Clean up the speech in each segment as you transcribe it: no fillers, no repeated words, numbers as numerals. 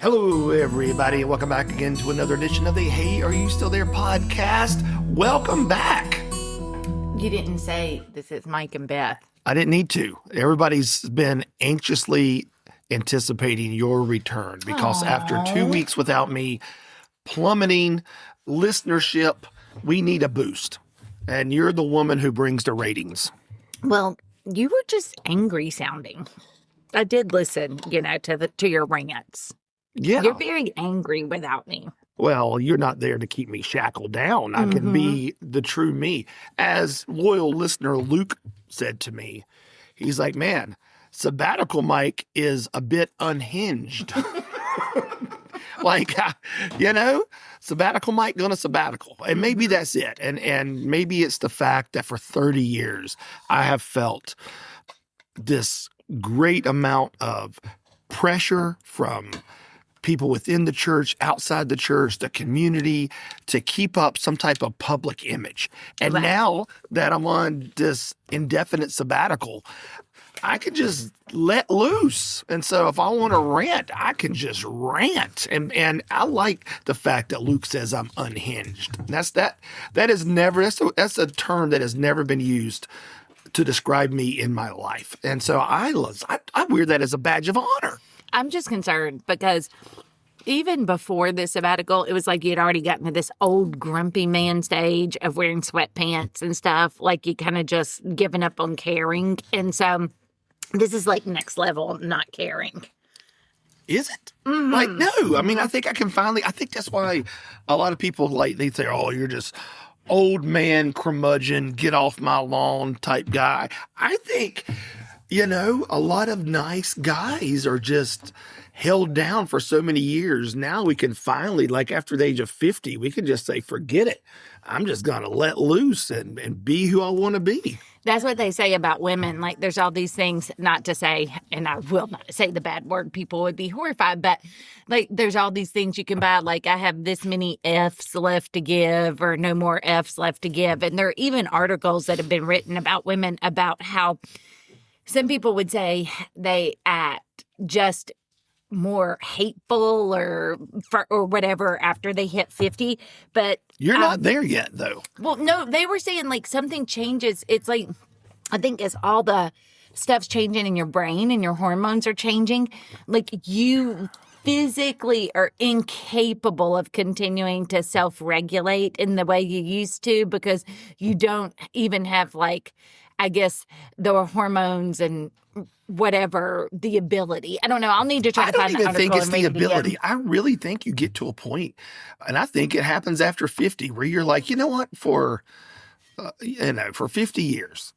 Hello, everybody, and welcome back again to another edition of the Hey, Are You Still There podcast. Welcome back. You didn't say this is Mike and Beth. I didn't need to. Everybody's been anxiously anticipating your return because after 2 weeks without me, plummeting listenership, we need a boost. And you're the woman who brings the ratings. Well, you were just angry sounding. I did listen, to your rants. Yeah. You're very angry without me. Well, you're not there to keep me shackled down. I can be the true me. As loyal listener Luke said to me, he's like, man, sabbatical Mike is a bit unhinged. Sabbatical Mike going to sabbatical. And maybe that's it. And maybe it's the fact that for 30 years, I have felt this great amount of pressure from people within the church, outside the church, the community, to keep up some type of public image. And now that I'm on this indefinite sabbatical, I can just let loose. And so if I want to rant, I can just rant. And I like the fact that Luke says I'm unhinged. That's a term that has never been used to describe me in my life. And so I wear that as a badge of honor. I'm just concerned because even before this sabbatical, it was like you'd already gotten to this old grumpy man stage of wearing sweatpants and stuff, like you kind of just given up on caring. And so this is like next level not caring. Is it? Mm-hmm. Like, no. I mean, I think that's why a lot of people, they say, oh, you're just old man curmudgeon, get off my lawn type guy. I think, a lot of nice guys are just held down for so many years. Now we can finally, after the age of 50, we can just say, forget it. I'm just going to let loose and be who I want to be. That's what they say about women. There's all these things, not to say, and I will not say the bad word, people would be horrified, but there's all these things you can buy. I have this many F's left to give or no more F's left to give. And there are even articles that have been written about women about how some people would say they act just more hateful or whatever after they hit 50. But you're not there yet, though. Well, no, they were saying something changes. It's I think as all the stuff's changing in your brain and your hormones are changing, you physically are incapable of continuing to self-regulate in the way you used to because you don't even have I guess the hormones and whatever, the ability. I don't know. I'll need to try to find an article. I don't even think it's the ability. I really think you get to a point, and I think it happens after 50, where you're like, you know what, for 50 years,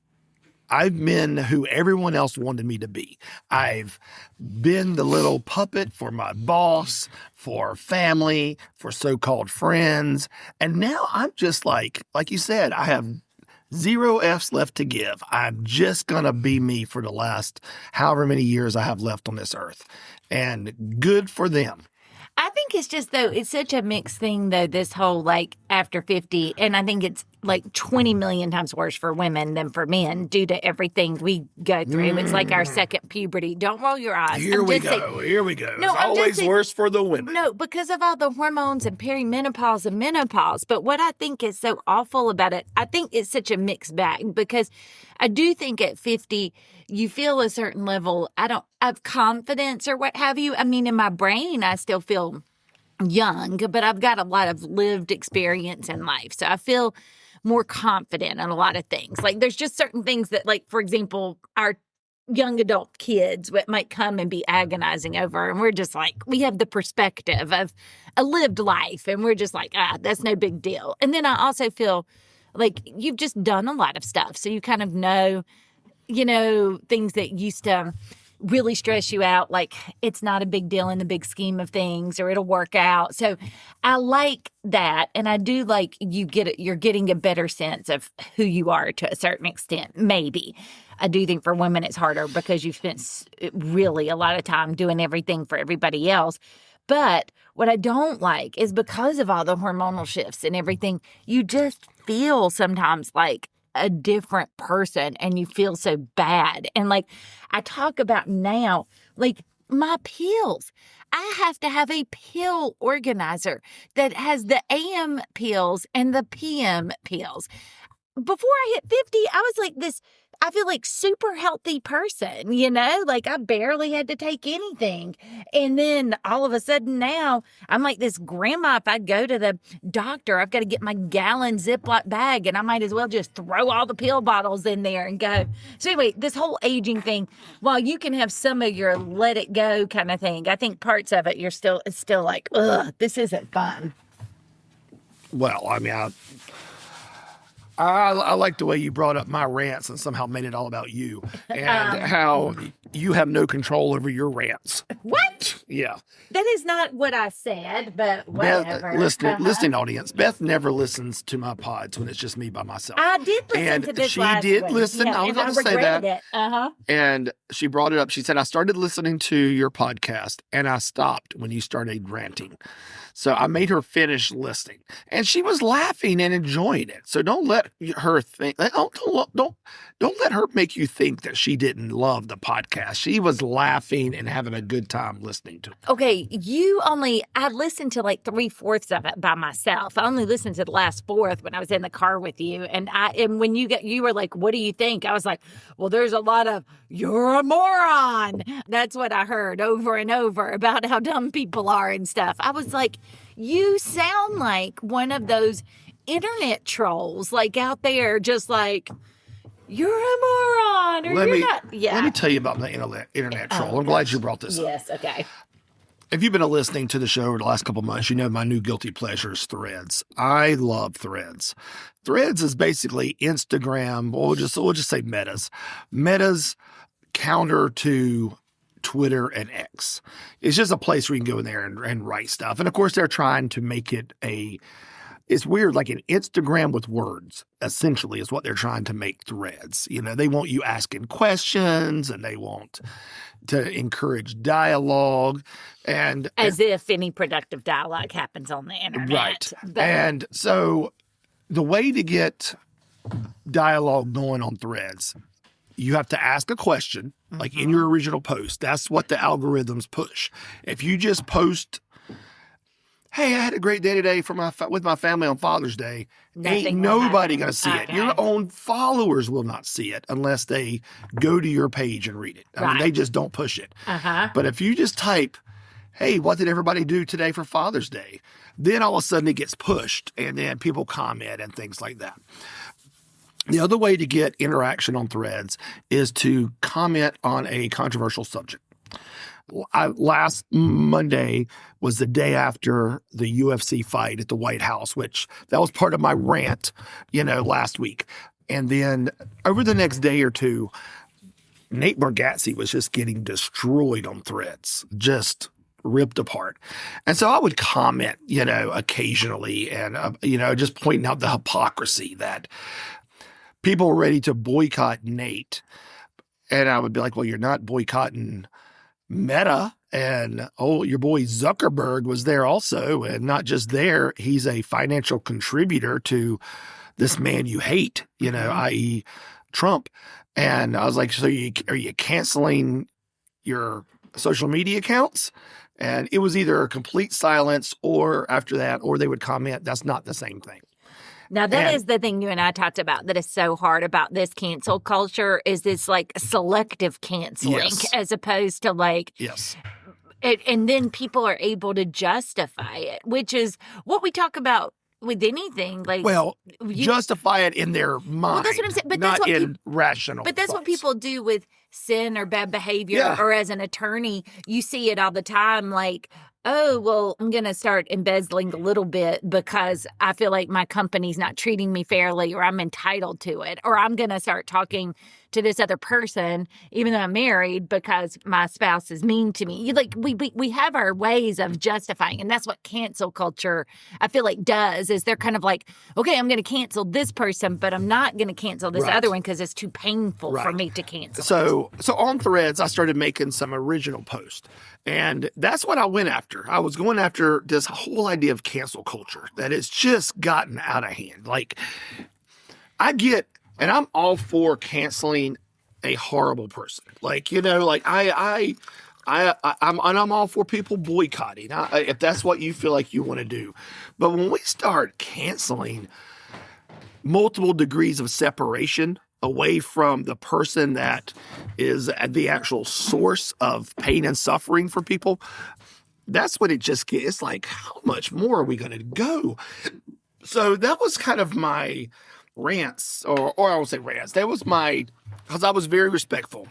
I've been who everyone else wanted me to be. I've been the little puppet for my boss, for family, for so-called friends. And now I'm just like you said, I have 0 F's left to give. I'm just going to be me for the last however many years I have left on this earth. And good for them. I think it's just, though, it's such a mixed thing, though, this whole, after 50. And I think it's, 20 million times worse for women than for men due to everything we go through. It's like our second puberty. Don't roll your eyes. Here we go. No, it's always worse for the women. No, because of all the hormones and perimenopause and menopause. But what I think is so awful about it, I think it's such a mixed bag because I do think at 50, you feel a certain level, of confidence or what have you. I mean, in my brain, I still feel young, but I've got a lot of lived experience in life. So I feel more confident in a lot of things. There's just certain things that, for example, our young adult kids might come and be agonizing over. And we're just we have the perspective of a lived life. And we're just that's no big deal. And then I also feel you've just done a lot of stuff. So you kind of know, things that used to really stress you out, it's not a big deal in the big scheme of things, or it'll work out. So I like that. And I do you're getting a better sense of who you are to a certain extent, maybe. I do think for women it's harder because you've spent really a lot of time doing everything for everybody else. But what I don't like is because of all the hormonal shifts and everything, you just feel sometimes like a different person and you feel so bad. And I talk about now, my pills. I have to have a pill organizer that has the AM pills and the PM pills. Before I hit 50, I was like this, I feel like super healthy person, like I barely had to take anything. And then all of a sudden now I'm like this grandma. If I go to the doctor, I've got to get my gallon Ziploc bag and I might as well just throw all the pill bottles in there and go. So anyway, this whole aging thing, while you can have some of your let it go kind of thing, I think parts of it, it's still like, ugh, this isn't fun. Well, I mean, I like the way you brought up my rants and somehow made it all about you and how you have no control over your rants. What? Yeah. That is not what I said, but whatever. Beth, listening audience, Beth never listens to my pods when it's just me by myself. I did listen to this she last did week. listen. Yeah, I was about to say that. It. And she brought it up. She said, I started listening to your podcast and I stopped when you started ranting. So I made her finish listening, and she was laughing and enjoying it. So don't let her think. Don't let her make you think that she didn't love the podcast. She was laughing and having a good time listening to it. Okay, I listened to like 3/4 of it by myself. I only listened to the last fourth when I was in the car with you, and when you were like, "What do you think?" I was like, "Well, there's a lot of you're a moron." That's what I heard over and over about how dumb people are and stuff. I was like, you sound like one of those internet trolls, like out there, just like, you're a moron, or you're not. Yeah. Let me tell you about the internet troll. I'm glad you brought this up. Yes, okay. If you've been listening to the show over the last couple of months, you know my new guilty pleasure is Threads. I love Threads. Threads is basically Instagram, we'll just say Meta's counter to Twitter and X. It's just a place where you can go in there and write stuff. And of course, they're trying to make it it's weird, like an Instagram with words, essentially, is what they're trying to make Threads. They want you asking questions and they want to encourage dialogue. As if any productive dialogue happens on the internet. Right. And so the way to get dialogue going on Threads, you have to ask a question, like in your original post. That's what the algorithms push. If you just post, hey, I had a great day today with my family on Father's Day, ain't nobody going to see it. Your own followers will not see it unless they go to your page and read it. I mean, they just don't push it. But if you just type, hey, what did everybody do today for Father's Day? Then all of a sudden it gets pushed and then people comment and things like that. The other way to get interaction on Threads is to comment on a controversial subject. Last Monday was the day after the UFC fight at the White House, which that was part of my rant, last week. And then over the next day or two, Nate Bargatze was just getting destroyed on Threads, just ripped apart. And so I would comment, occasionally and, just pointing out the hypocrisy that people were ready to boycott Nate. And I would be like, well, you're not boycotting Meta. And, your boy Zuckerberg was there also. And not just there, he's a financial contributor to this man you hate, i.e. Trump. And I was like, so are you canceling your social media accounts? And it was either a complete silence or after that, or they would comment, that's not the same thing. Now, that is the thing you and I talked about that is so hard about this cancel culture is this like selective canceling as opposed to like. Yes. And then people are able to justify it, which is what we talk about with anything. Like, justify it in their mind. Well, that's what I'm saying. But not that's what in rational. But that's thoughts. what people do with sin or bad behavior or as an attorney. You see it all the time. Like, oh, well, I'm going to start embezzling a little bit because I feel like my company's not treating me fairly or I'm entitled to it. Or I'm going to start talking to this other person, even though I'm married, because my spouse is mean to me. Like we have our ways of justifying. And that's what cancel culture, I feel like, does is they're kind of like, okay, I'm going to cancel this person, but I'm not going to cancel this other one because it's too painful for me to cancel. So on Threads, I started making some original posts. And that's what I went after. I was going after this whole idea of cancel culture that has just gotten out of hand. Like, and I'm all for canceling a horrible person. Like, I I'm all for people boycotting if that's what you feel like you want to do. But when we start canceling multiple degrees of separation away from the person that is the actual source of pain and suffering for people, that's when it just gets, it's like, how much more are we going to go? So that was kind of my rants, or I won't say rants. That was because I was very respectful.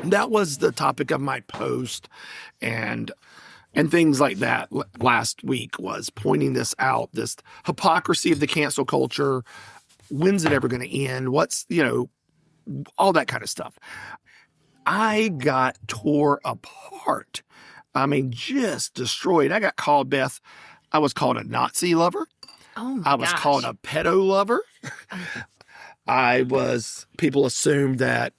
That was the topic of my post and things like that last week, was pointing this out, this hypocrisy of the cancel culture. When's it ever going to end? What's, all that kind of stuff. I got tore apart. I mean, just destroyed. I got called, Beth, I was called a Nazi lover. Oh my I was gosh. called a pedo lover. People assumed that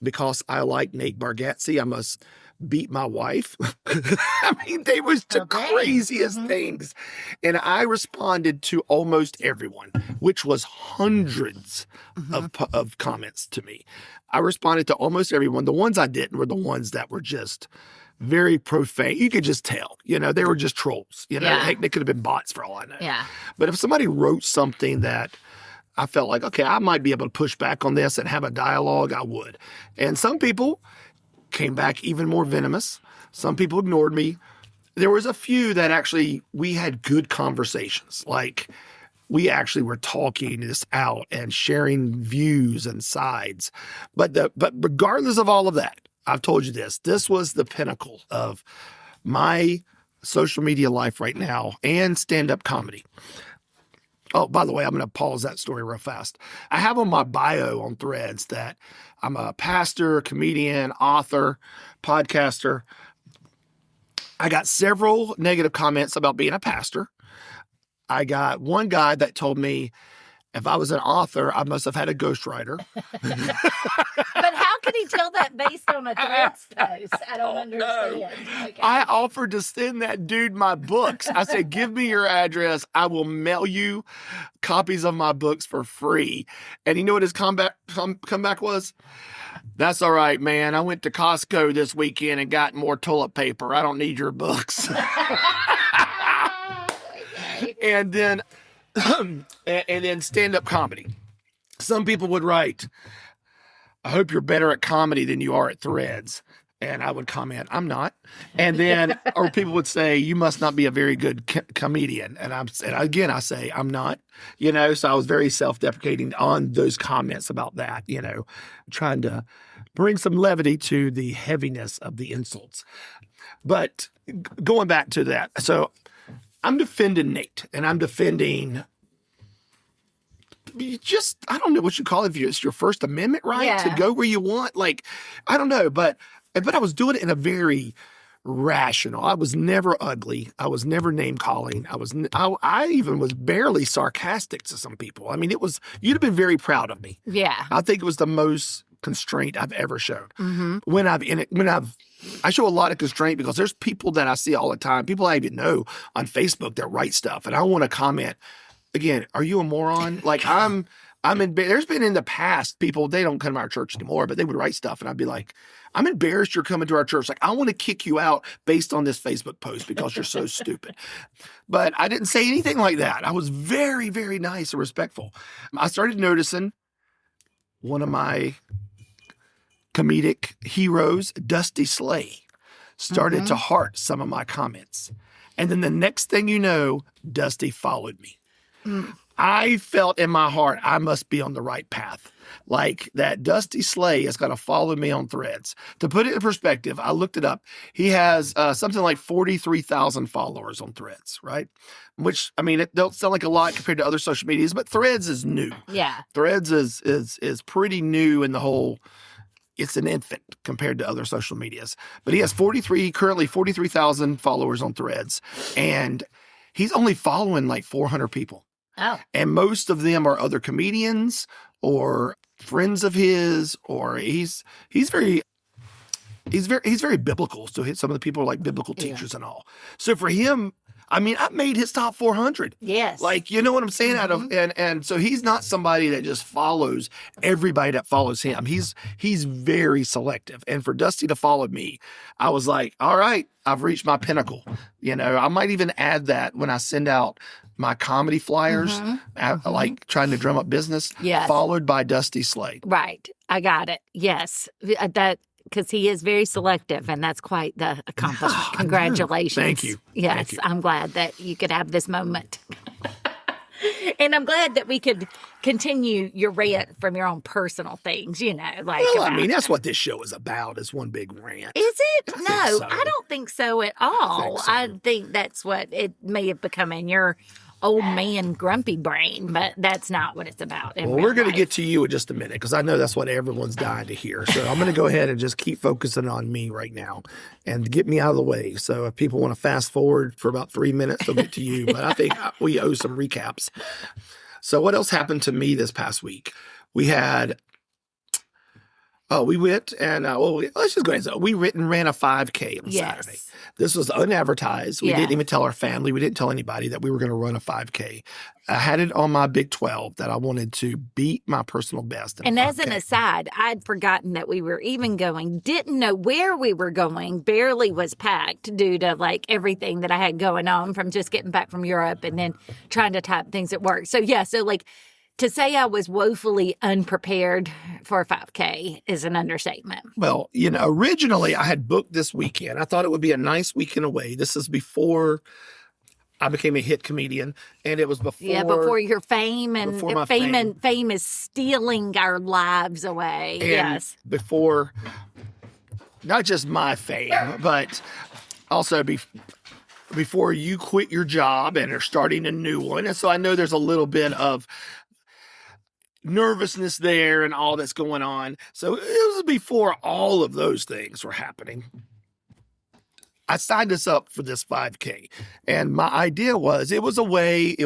because I like Nate Bargatze, I must beat my wife. I mean, they was the craziest things. And I responded to almost everyone, which was hundreds of comments to me. I responded to almost everyone. The ones I didn't were the ones that were just very profane. You could just tell, they were just trolls. Heck, they could have been bots for all I know. Yeah. But if somebody wrote something that I felt like, okay, I might be able to push back on this and have a dialogue, I would. And some people came back even more venomous. Some people ignored me. There was a few that actually, we had good conversations. Like, we actually were talking this out and sharing views and sides. But regardless of all of that, I've told you this was the pinnacle of my social media life right now and stand-up comedy. Oh, by the way, I'm going to pause that story real fast. I have on my bio on Threads that I'm a pastor, comedian, author, podcaster. I got several negative comments about being a pastor. I got one guy that told me if I was an author, I must have had a ghostwriter. But how can he tell that based on a Threads post? I don't understand. Okay. I offered to send that dude my books. I said, give me your address. I will mail you copies of my books for free. And you know what his comeback was? That's all right, man. I went to Costco this weekend and got more toilet paper. I don't need your books. And then stand-up comedy. Some people would write, I hope you're better at comedy than you are at Threads. And I would comment, I'm not. And then, or people would say, you must not be a very good comedian. And again, I say, I'm not, so I was very self-deprecating on those comments about that, trying to bring some levity to the heaviness of the insults. But going back to that, so I'm defending Nate, and I'm defending I don't know what you call it. It's your First Amendment right to go where you want. Like, I don't know, but I was doing it in a very rational. I was never ugly. I was never name calling. I even was barely sarcastic to some people. I mean, you'd have been very proud of me. Yeah. I think it was the most constraint I've ever shown. I show a lot of constraint because there's people that I see all the time, people I even know on Facebook that write stuff, and I want to comment. Again, are you a moron? Like, there's been in the past people, they don't come to our church anymore, but they would write stuff and I'd be like, I'm embarrassed you're coming to our church. Like, I want to kick you out based on this Facebook post because you're so stupid. But I didn't say anything like that. I was very, very nice and respectful. I started noticing one of my comedic heroes, Dusty Slay, started to heart some of my comments. And then the next thing you know, Dusty followed me. I felt in my heart I must be on the right path. Like, that Dusty Slay is going to follow me on Threads. To put it in perspective, I looked it up. He has something like 43,000 followers on Threads, right? Which, I mean, it don't sound like a lot compared to other social medias, but Threads is new. Yeah. Threads is pretty new in the whole. It's an infant compared to other social medias. But he has currently 43,000 followers on Threads, and he's only following like 400 people. Oh. And most of them are other comedians or friends of his, or he's very biblical. So some of the people are like biblical teachers and all. So for him, I mean, I made his top 400. Yes. Like, you know what I'm saying? Out of and so he's not somebody that just follows everybody that follows him. He's very selective. And for Dusty to follow me, I was like, all right, I've reached my pinnacle. You know, I might even add that when I send out my comedy flyers, like trying to drum up business, followed by Dusty Slade. Right. I got it. Yes. That because he is very selective, and that's quite the accomplishment. Congratulations. Thank you. Yes, Thank you. I'm glad that you could have this moment. And I'm glad that we could continue your rant from your own personal things, you know. Like, well, I mean, that's what this show is about, is one big rant. Is it? I No, think so. I don't think so at all. I think that's what it may have become in your old man grumpy brain, but that's not what it's about. Well, we're going to get to you in just a minute, because I know that's what everyone's dying to hear. So I'm going to go ahead and just keep focusing on me right now and get me out of the way. So if people want to fast forward for about 3 minutes, they'll get to you. But I think we owe some recaps. So what else happened to me this past week? We had... we went and, let's just go ahead and say, we ran a 5K on Saturday. This was unadvertised. We didn't even tell our family. We didn't tell anybody that we were going to run a 5K. I had it on my Big 12 that I wanted to beat my personal best. And as an aside, I'd forgotten that we were even going, didn't know where we were going, barely was packed due to like everything that I had going on from just getting back from Europe and then trying to type things at work. So like, to say I was woefully unprepared for a 5K is an understatement. Well, you know, originally I had booked this weekend. I thought it would be a nice weekend away. This is before I became a hit comedian, and it was before... Yeah, before your fame, and fame is stealing our lives away. And before, not just my fame, but also before you quit your job and are starting a new one. And so I know there's a little bit of nervousness there and all that's going on. So it was before all of those things were happening. I signed us up for this 5K, and my idea was it was a way.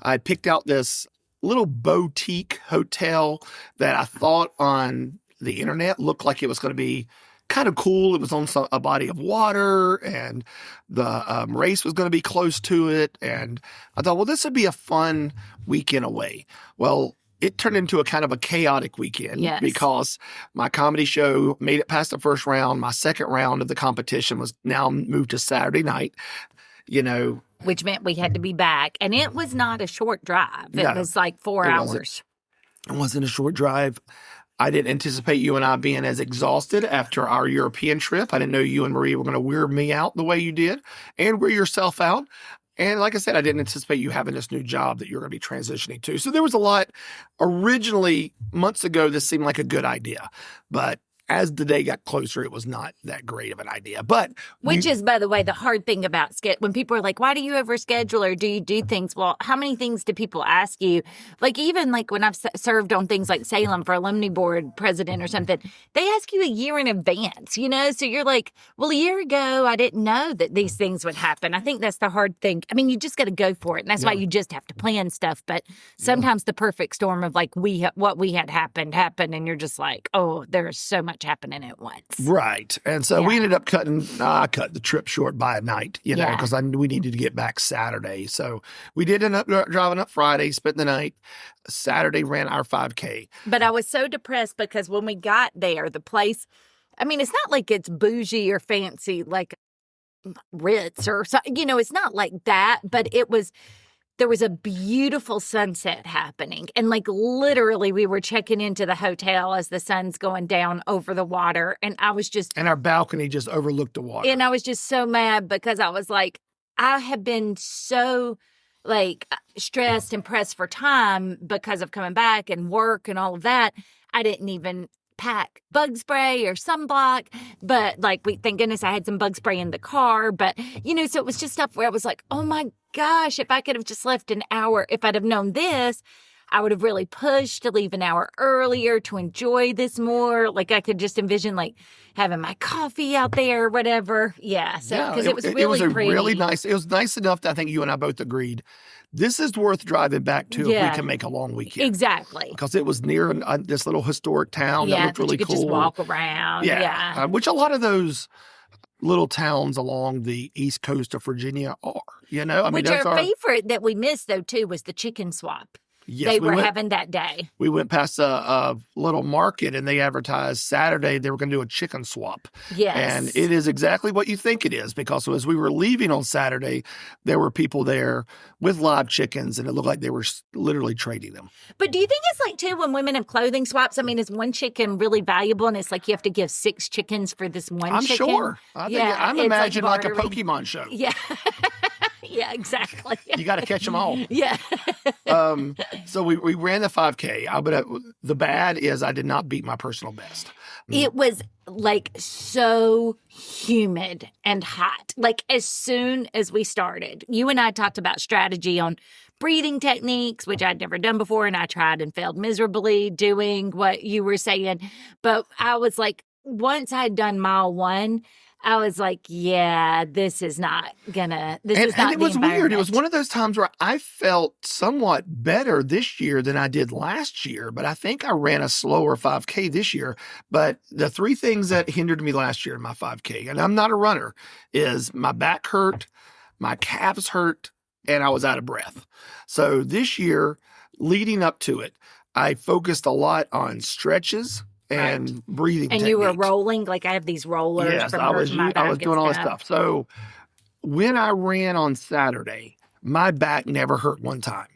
I picked out this little boutique hotel that I thought on the internet looked like it was going to be kind of cool. It was on a body of water, and the race was going to be close to it. And I thought, well, this would be a fun weekend away. Well, it turned into a kind of a chaotic weekend because my comedy show made it past the first round. My second round of the competition was now moved to Saturday night, you know. Which meant we had to be back. And it was not a short drive. It was like 4 hours. It wasn't a short drive. I didn't anticipate you and I being as exhausted after our European trip. I didn't know you and Marie were going to wear me out the way you did and wear yourself out. And like I said, I didn't anticipate you having this new job that you're going to be transitioning to. So there was a lot. Originally, months ago, this seemed like a good idea. But as the day got closer, it was not that great of an idea. But which is, by the way, the hard thing about when people are like, why do you ever schedule or do you do things? Well, how many things do people ask you? Like, even like when I've served on things like Salem for alumni board president or something, they ask you a year in advance, you know? So you're like, well, a year ago, I didn't know that these things would happen. I think that's the hard thing. I mean, you just got to go for it. And that's why you just have to plan stuff. But sometimes the perfect storm of like what we had happened, and you're just like, oh, there's so much happening at once. Right. And so we ended up I cut the trip short by a night, you know, because we needed to get back Saturday. So we did end up driving up Friday, spent the night. Saturday ran our 5K. But I was so depressed because when we got there, the place, I mean, it's not like it's bougie or fancy like Ritz or something, you know, it's not like that, but there was a beautiful sunset happening. And like literally we were checking into the hotel as the sun's going down over the water. And I was just... And our balcony just overlooked the water. And I was just so mad because I was like, I have been so like stressed and pressed for time because of coming back and work and all of that. I didn't even pack bug spray or sunblock, but like thank goodness I had some bug spray in the car. But, you know, so it was just stuff where I was like, oh my gosh, if I could have just left an hour, if I'd have known this, I would have really pushed to leave an hour earlier to enjoy this more. Like I could just envision like having my coffee out there or whatever. Yeah. So because it was really pretty. Really nice. It was nice enough that I think you and I both agreed this is worth driving back to if we can make a long weekend. Exactly. Because it was near this little historic town that looked really cool. Just walk around. Yeah. Which a lot of those little towns along the east coast of Virginia are. You know, I mean, Which our favorite that we missed, though, too, was the chicken swap. Yes, they were having that day. We went past a little market and they advertised Saturday they were going to do a chicken swap. Yes. And it is exactly what you think it is, because as we were leaving on Saturday, there were people there with live chickens and it looked like they were literally trading them. But do you think it's like, too, when women have clothing swaps, I mean, is one chicken really valuable and it's like you have to give 6 chickens for this one chicken? I'm sure. I'm imagining like a Pokemon show. Yeah. Yeah, exactly. You got to catch them all. Yeah. So we ran the 5K. But the bad is I did not beat my personal best. It was like so humid and hot. Like as soon as we started, you and I talked about strategy on breathing techniques, which I'd never done before. And I tried and failed miserably doing what you were saying. But I was like, once I'd done mile 1, I was like, yeah, this is not gonna, this is not and it was weird. It was one of those times where I felt somewhat better this year than I did last year, but I think I ran a slower 5K this year. But the 3 things that hindered me last year in my 5K, and I'm not a runner, is my back hurt, my calves hurt, and I was out of breath. So this year, leading up to it, I focused a lot on stretches and breathing and techniques. You were rolling, like I have these rollers. Yes, from I was doing all this stuff. So when I ran on Saturday, my back never hurt one time.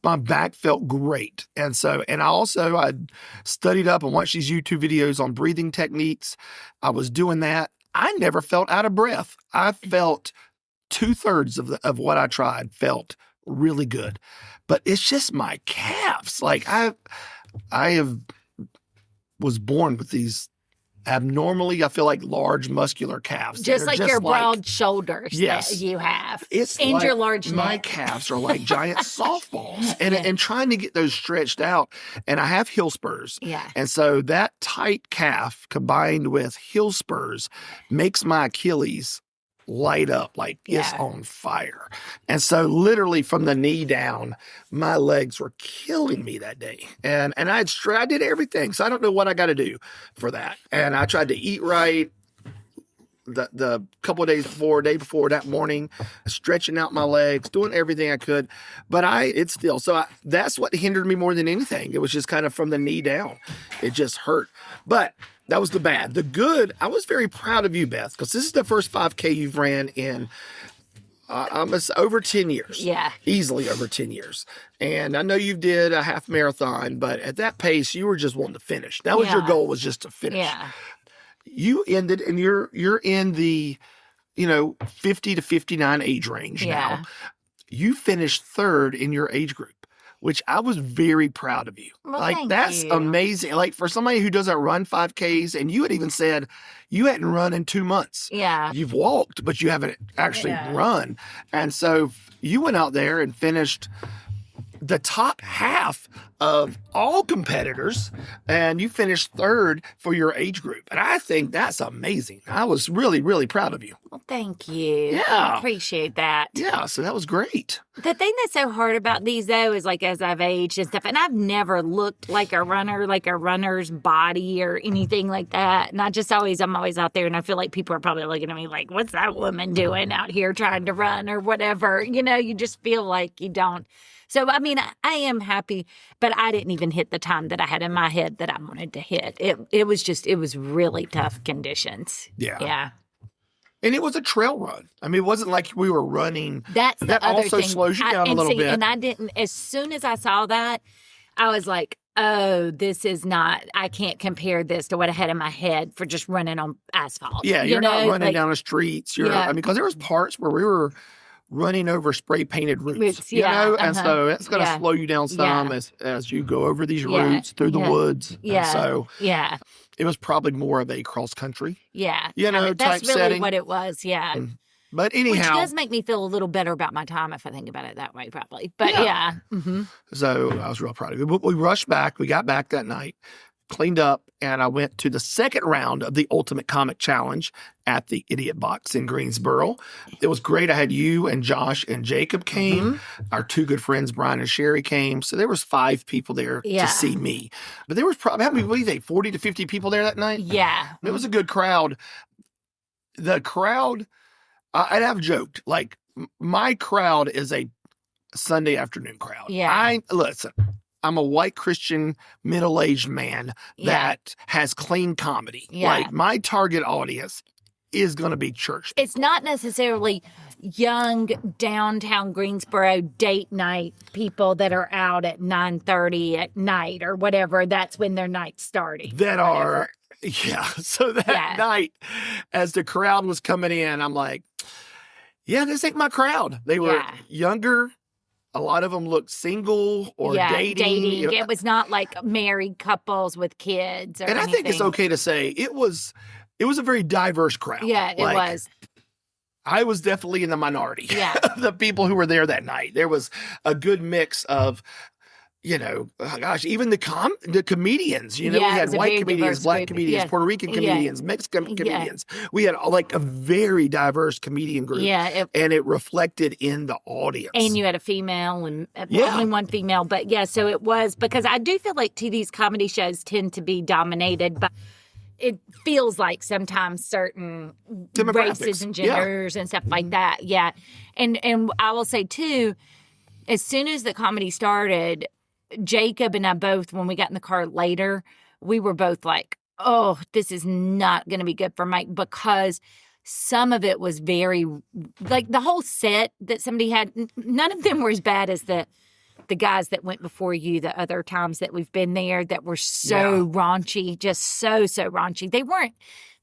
My back felt great. And I studied up and watched these YouTube videos on breathing techniques. I was doing that. I never felt out of breath. I felt 2/3 of what I tried felt really good. But it's just my calves. Like I was born with these abnormally, I feel like, large muscular calves. Just like your broad shoulders that you have. It's and like your large neck. My calves are like giant softballs. And trying to get those stretched out. And I have heel spurs. Yeah. And so that tight calf combined with heel spurs makes my Achilles light up like it's on fire. And so literally from the knee down, my legs were killing me that day. And I did everything. So I don't know what I got to do for that. And I tried to eat right the couple of days before, day before, that morning, stretching out my legs, doing everything I could. But that's what hindered me more than anything. It was just kind of from the knee down. It just hurt. But that was the bad. The good, I was very proud of you, Beth, because this is the first 5K you've ran in almost over 10 years. Yeah. Easily over 10 years. And I know you did a half marathon, but at that pace, you were just wanting to finish. That was your goal, was just to finish. Yeah. You ended, and you're in the 50 to 59 age range now. You finished 3rd in your age group, which I was very proud of you. Well, that's amazing. Like for somebody who doesn't run 5Ks, and you had even said you hadn't run in 2 months. Yeah. You've walked, but you haven't actually run. And so you went out there and finished the top half of all competitors, and you finished 3rd for your age group. And I think that's amazing. I was really, really proud of you. Well, thank you. Yeah. I appreciate that. Yeah, so that was great. The thing that's so hard about these, though, is like as I've aged and stuff, and I've never looked like a runner, like a runner's body or anything like that. And I'm always out there, and I feel like people are probably looking at me like, what's that woman doing out here trying to run or whatever? You just feel like you don't. So, I mean, I am happy, but I didn't even hit the time that I had in my head that I wanted to hit. It was really tough conditions. Yeah. Yeah. And it was a trail run. I mean, it wasn't like we were running. That's the that other also thing. slows you down a little bit. And I didn't, as soon as I saw that, I was like, oh, this is not, I can't compare this to what I had in my head for just running on asphalt. Yeah, you're not running down the streets. Because there was parts where we were running over spray painted routes, and so it's going to slow you down some as you go over these routes through the woods. Yeah. And so it was probably more of a cross country. Yeah. Type that's really setting. what it was. Yeah. But anyhow, which does make me feel a little better about my time if I think about it that way, probably. But yeah. Mm-hmm. So I was real proud of you. We rushed back. We got back that night, cleaned up, and I went to the second round of the Ultimate Comic Challenge at the Idiot Box in Greensboro. It was great. I had you and Josh and Jacob came. Mm-hmm. Our 2 good friends, Brian and Sherry, came. So there was 5 people there to see me. But there was probably, what do you think, 40 to 50 people there that night? Yeah. It was a good crowd. The crowd, I'd have joked, like, my crowd is a Sunday afternoon crowd. Yeah. Listen, I'm a white Christian middle-aged man that has clean comedy. Yeah. Like, my target audience is going to be church. It's not necessarily young downtown Greensboro date night people that are out at 9:30 at night or whatever. That's when their night's starting. That are, yeah. So that night, as the crowd was coming in, I'm like, yeah, this ain't my crowd. They were younger. A lot of them looked single or dating. You know, it was not like married couples with kids or anything. I think it's okay to say it was a very diverse crowd. Yeah, it was. I was definitely in the minority. Yeah. The people who were there that night. There was a good mix of, you know, even the comedians. You know, we had white comedians, black comedians, Puerto Rican comedians, Mexican comedians. We had like a very diverse comedian group. Yeah. And it reflected in the audience. And you had a female and only one female. But yeah, so it was, because I do feel like these comedy shows tend to be dominated by, it feels like sometimes certain races and genders and stuff like that. Yeah. And I will say too, as soon as the comedy started, Jacob and I both, when we got in the car later, we were both like, oh, this is not going to be good for Mike, because some of it was very, like the whole set that somebody had, none of them were as bad as the guys that went before you the other times that we've been there that were so raunchy, just so raunchy. They weren't,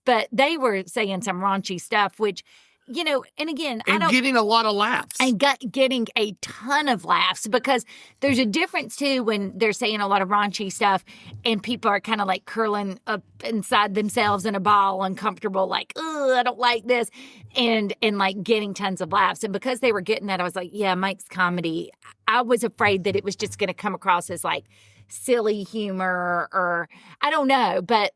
but they were saying some raunchy stuff, which, you know, and again, getting a lot of laughs. And getting a ton of laughs, because there's a difference too when they're saying a lot of raunchy stuff and people are kind of like curling up inside themselves in a ball, uncomfortable, like, oh, I don't like this, and like getting tons of laughs. And because they were getting that, I was like, yeah, Mike's comedy, I was afraid that it was just going to come across as like silly humor, or I don't know, but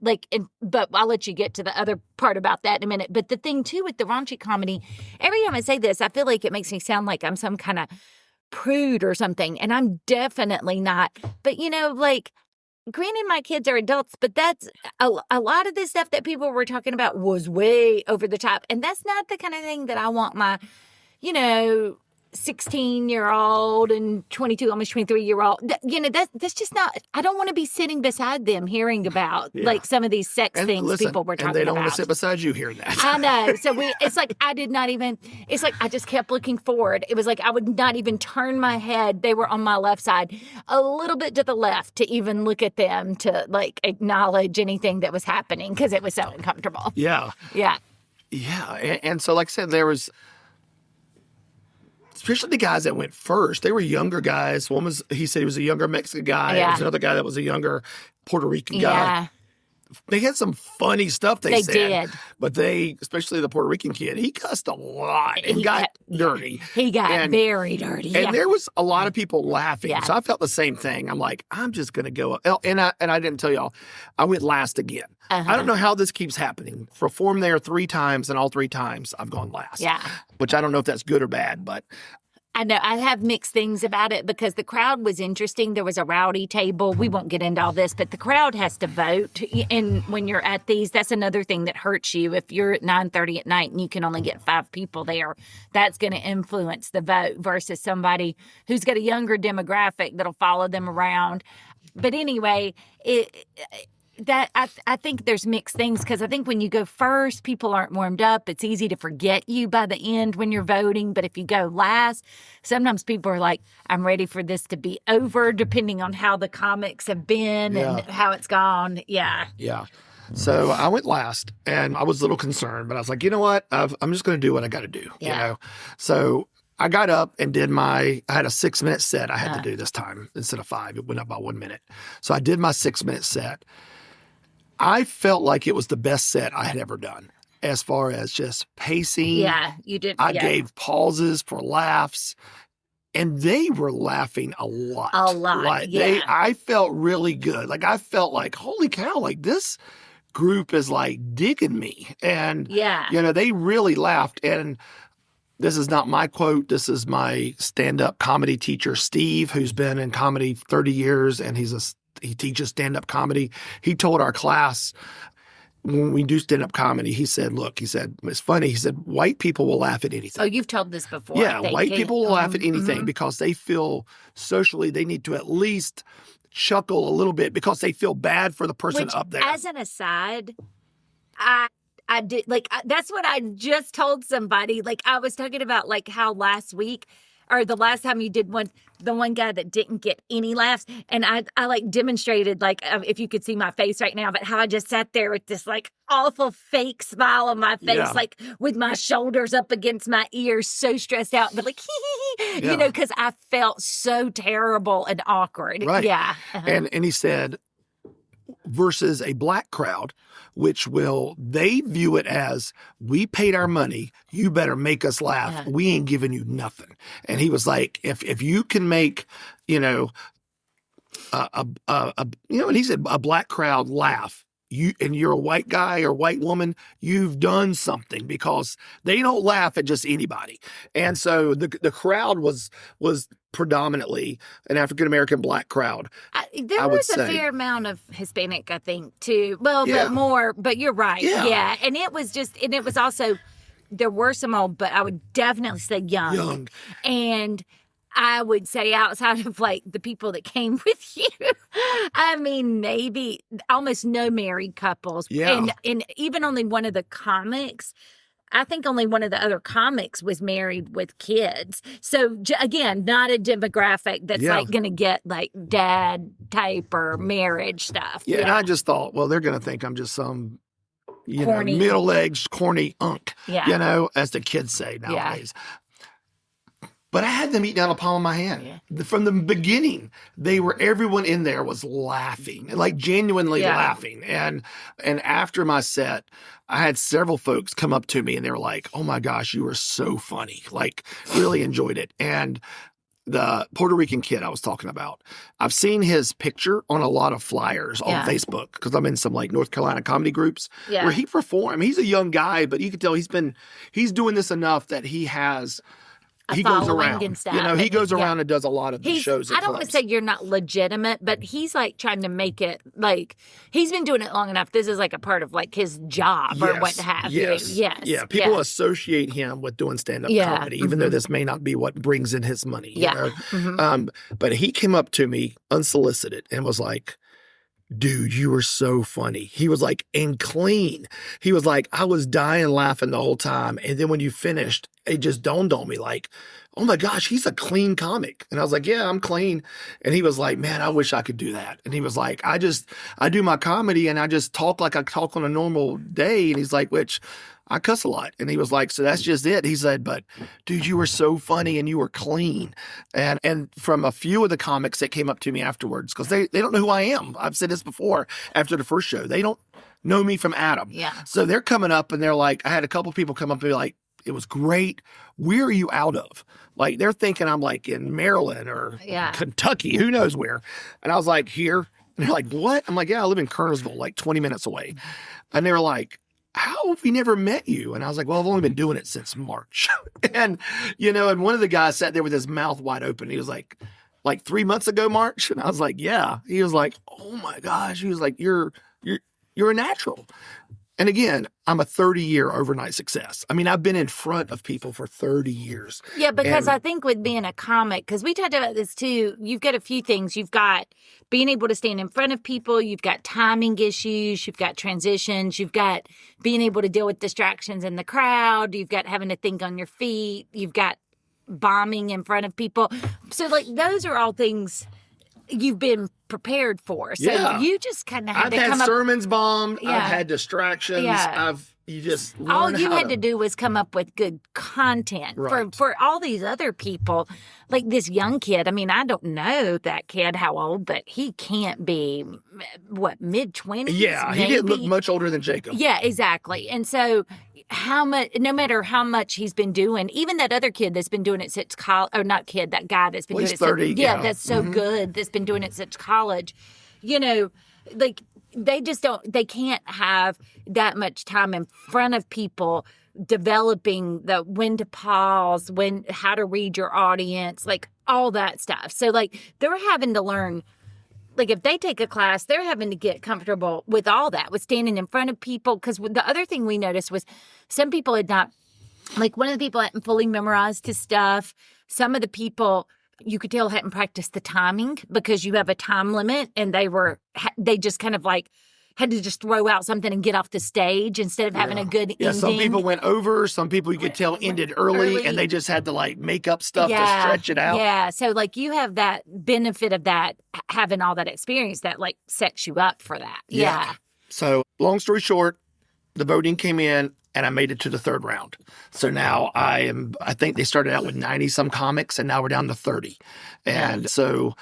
but I'll let you get to the other part about that in a minute. But the thing too with the raunchy comedy, every time I say this, I feel like it makes me sound like I'm some kind of prude or something, and I'm definitely not. But you know, like, granted, my kids are adults, but that's a lot of this stuff that people were talking about was way over the top, and that's not the kind of thing that I want my, you know, 16-year-old and 22, almost 23-year-old. You know, that's just not, I don't want to be sitting beside them hearing about like some of these sex things people were talking about. And they don't want to sit beside you hearing that. I know. So it's like I did not even, it's like I just kept looking forward. It was like I would not even turn my head. They were on my left side, a little bit to the left, to even look at them, to like acknowledge anything that was happening, because it was so uncomfortable. Yeah. Yeah. Yeah. And so, like I said, there was, especially the guys that went first, they were younger guys. One was, he said he was a younger Mexican guy. There was another guy that was a younger Puerto Rican guy. Yeah. They had some funny stuff they said. Did. But especially the Puerto Rican kid, he cussed a lot and got dirty. He got very dirty. And there was a lot of people laughing. Yeah. So I felt the same thing. I'm like, I'm just going to go. And I didn't tell y'all, I went last again. I don't know how this keeps happening. Performed there 3 times, and all 3 times I've gone last. Yeah. Which I don't know if that's good or bad, but I know. I have mixed things about it, because the crowd was interesting. There was a rowdy table. We won't get into all this, but the crowd has to vote. And when you're at these, that's another thing that hurts you. If you're at 9:30 at night and you can only get 5 people there, that's going to influence the vote versus somebody who's got a younger demographic that'll follow them around. But anyway, I think there's mixed things, because I think when you go first, people aren't warmed up. It's easy to forget you by the end when you're voting. But if you go last, sometimes people are like, I'm ready for this to be over, depending on how the comics have been and how it's gone. Yeah. Yeah. So I went last, and I was a little concerned, but I was like, you know what? I'm just going to do what I got to do. You know? So I got up and did I had a 6-minute set I had to do this time instead of 5. It went up by 1 minute. So I did my 6-minute set. I felt like it was the best set I had ever done, as far as just pacing. Yeah, you did. I gave pauses for laughs, and they were laughing a lot. A lot, like, I felt really good. Like, I felt like, holy cow, like this group is like digging me. And, you know, they really laughed. And this is not my quote. This is my stand-up comedy teacher, Steve, who's been in comedy 30 years, and he teaches stand-up comedy. He told our class, when we do stand-up comedy, he said, look, he said, it's funny. He said, white people will laugh at anything. Oh, you've told this before. Yeah, white people will laugh at anything Mm-hmm. because they feel socially they need to at least chuckle a little bit because they feel bad for the person Which, up there. as an aside, I did, like, that's what I just told somebody. Like, I was talking about, like, how last week or the last time you did the one guy that didn't get any laughs. And I like demonstrated, like, if you could see my face right now, but how I just sat there with this like awful fake smile on my face, Yeah. like with my shoulders up against my ears, so stressed out, but like, you know, because I felt so terrible and awkward. Right. Yeah. Uh-huh. And he said, versus a black crowd, which they view it as, we paid our money, you better make us laugh. Yeah. We ain't giving you nothing. And he was like, if you can make, you know, and he said a black crowd laugh, and you're a white guy or white woman, you've done something, because they don't laugh at just anybody. And so the crowd was predominantly an African-American black crowd. There was a fair amount of Hispanic, I think, too. Well, Yeah. but more, but you're right. Yeah. And it was also, there were some old, but I would definitely say young. And I would say outside of like the people that came with you, I mean, maybe almost no married couples. Yeah. And even only one of the comics, I think only one of the other comics was married with kids. So again, not a demographic that's like going to get like dad type or marriage stuff. Yeah. And I just thought, well, they're going to think I'm just some, Corny. middle-aged, corny unk, Yeah. as the kids say nowadays. Yeah. But I had them eat down the palm of my hand. Yeah. From the beginning, everyone in there was laughing, like genuinely laughing. And after my set, I had several folks come up to me and they were like, oh my gosh, you were so funny. Like, really enjoyed it. And the Puerto Rican kid I was talking about, I've seen his picture on a lot of flyers on Facebook, because I'm in some like North Carolina comedy groups where he performed. He's a young guy, but you can tell he's doing this enough that he has... He goes around and stuff. He goes around and does a lot of the shows. I don't want to say you're not legitimate, but he's like trying to make it like he's been doing it long enough. This is like a part of like his job or what have you. Yes. Yeah. People associate him with doing stand-up comedy, even though this may not be what brings in his money. You know? Mm-hmm. But he came up to me unsolicited and was like, dude, you were so funny. He was like, and clean. He was like, I was dying laughing the whole time. And then when you finished, it just dawned on me like, oh my gosh, he's a clean comic. And I was like, yeah, I'm clean. And he was like, man, I wish I could do that. And he was like, I do my comedy and I just talk like I talk on a normal day. And he's like, which I cuss a lot. And he was like, so that's just it. He said, but dude, you were so funny and you were clean. And from a few of the comics that came up to me afterwards, because they don't know who I am. I've said this before after the first show. They don't know me from Adam. Yeah. So they're coming up and they're like, I had a couple people come up and be like, it was great. Where are you out of? Like, they're thinking I'm like in Maryland or Kentucky, who knows where. And I was like, here. And they're like, what? I'm like, yeah, I live in Kernersville, like 20 minutes away. And they were like, how have we never met you? And I was like, well, I've only been doing it since March. And one of the guys sat there with his mouth wide open. He was like 3 months ago, March? And I was like, yeah. He was like, oh my gosh. He was like, you're a natural. And again, I'm a 30-year overnight success. I mean, I've been in front of people for 30 years. Yeah, because I think with being a comic, because we talked about this too, you've got a few things. You've got being able to stand in front of people. You've got timing issues. You've got transitions. You've got being able to deal with distractions in the crowd. You've got having to think on your feet. You've got bombing in front of people. So, like, those are all things you've been prepared for. So you just kind of had to come up. I've had sermons bombed. I've had distractions. You just learn all you had to do was come up with good content. Right. For all these other people, like this young kid. I mean, I don't know that kid how old, but he can't be mid-20s. Yeah, maybe? He didn't look much older than Jacob. Yeah, exactly. And so no matter how much he's been doing, even that other kid that's been doing it since college, or not kid, that guy that's been doing it 30, since, that's so good, that's been doing it since college, like they can't have that much time in front of people developing the when to pause, how to read your audience, like all that stuff. So like they're having to learn like if they take a class, they're having to get comfortable with all that, with standing in front of people. Because the other thing we noticed was some people had not, like one of the people hadn't fully memorized his stuff. Some of the people you could tell hadn't practiced the timing because you have a time limit, and they just kind of like had to just throw out something and get off the stage instead of having a good ending. Some people went over. Some people you could tell ended early, and they just had to like make up stuff to stretch it out. Yeah. So like you have that benefit of that, having all that experience that like sets you up for that. Yeah. So long story short, the voting came in and I made it to the third round. So now I think they started out with 90 some comics and now we're down to 30. And so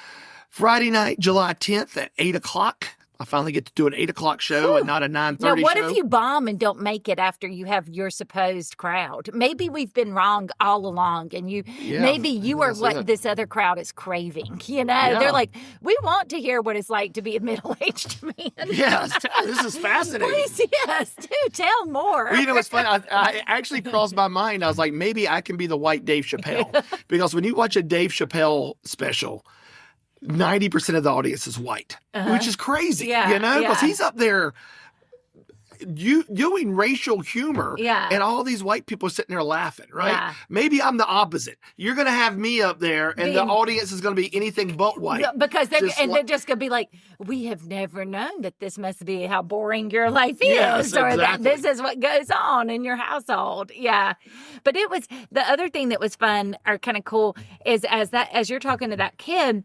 Friday night, July 10th at 8:00, I finally get to do an 8:00 show and not a 9:30 show. Now, what if you bomb and don't make it after you have your supposed crowd? Maybe we've been wrong all along, and maybe you are what this other crowd is craving. You know, they're like, we want to hear what it's like to be a middle-aged man. Yes, this is fascinating. Please, yes, do tell more. Well, you know, it's funny. I actually crossed my mind. I was like, maybe I can be the white Dave Chappelle, because when you watch a Dave Chappelle special, 90% of the audience is white, which is crazy, you know, because he's up there doing racial humor, and all these white people are sitting there laughing, right? Yeah. Maybe I'm the opposite. You're going to have me up there, and the audience is going to be anything but white. Because they're just going to be like, we have never known that this must be how boring your life is, or that this is what goes on in your household. Yeah. But it was, the other thing that was fun or kind of cool is as you're talking to that kid,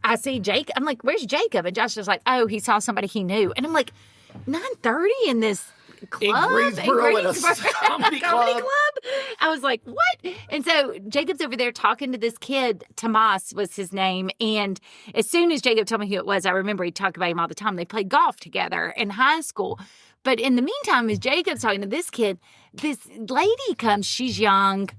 I see Jake. I'm like, where's Jacob? And Josh is like, oh, he saw somebody he knew. And I'm like, 9:30 in this club? In Greensboro at a comedy club. I was like, what? And so Jacob's over there talking to this kid. Tomas was his name. And as soon as Jacob told me who it was, I remember he'd talk about him all the time. They played golf together in high school. But in the meantime, as Jacob's talking to this kid, this lady comes. She's young.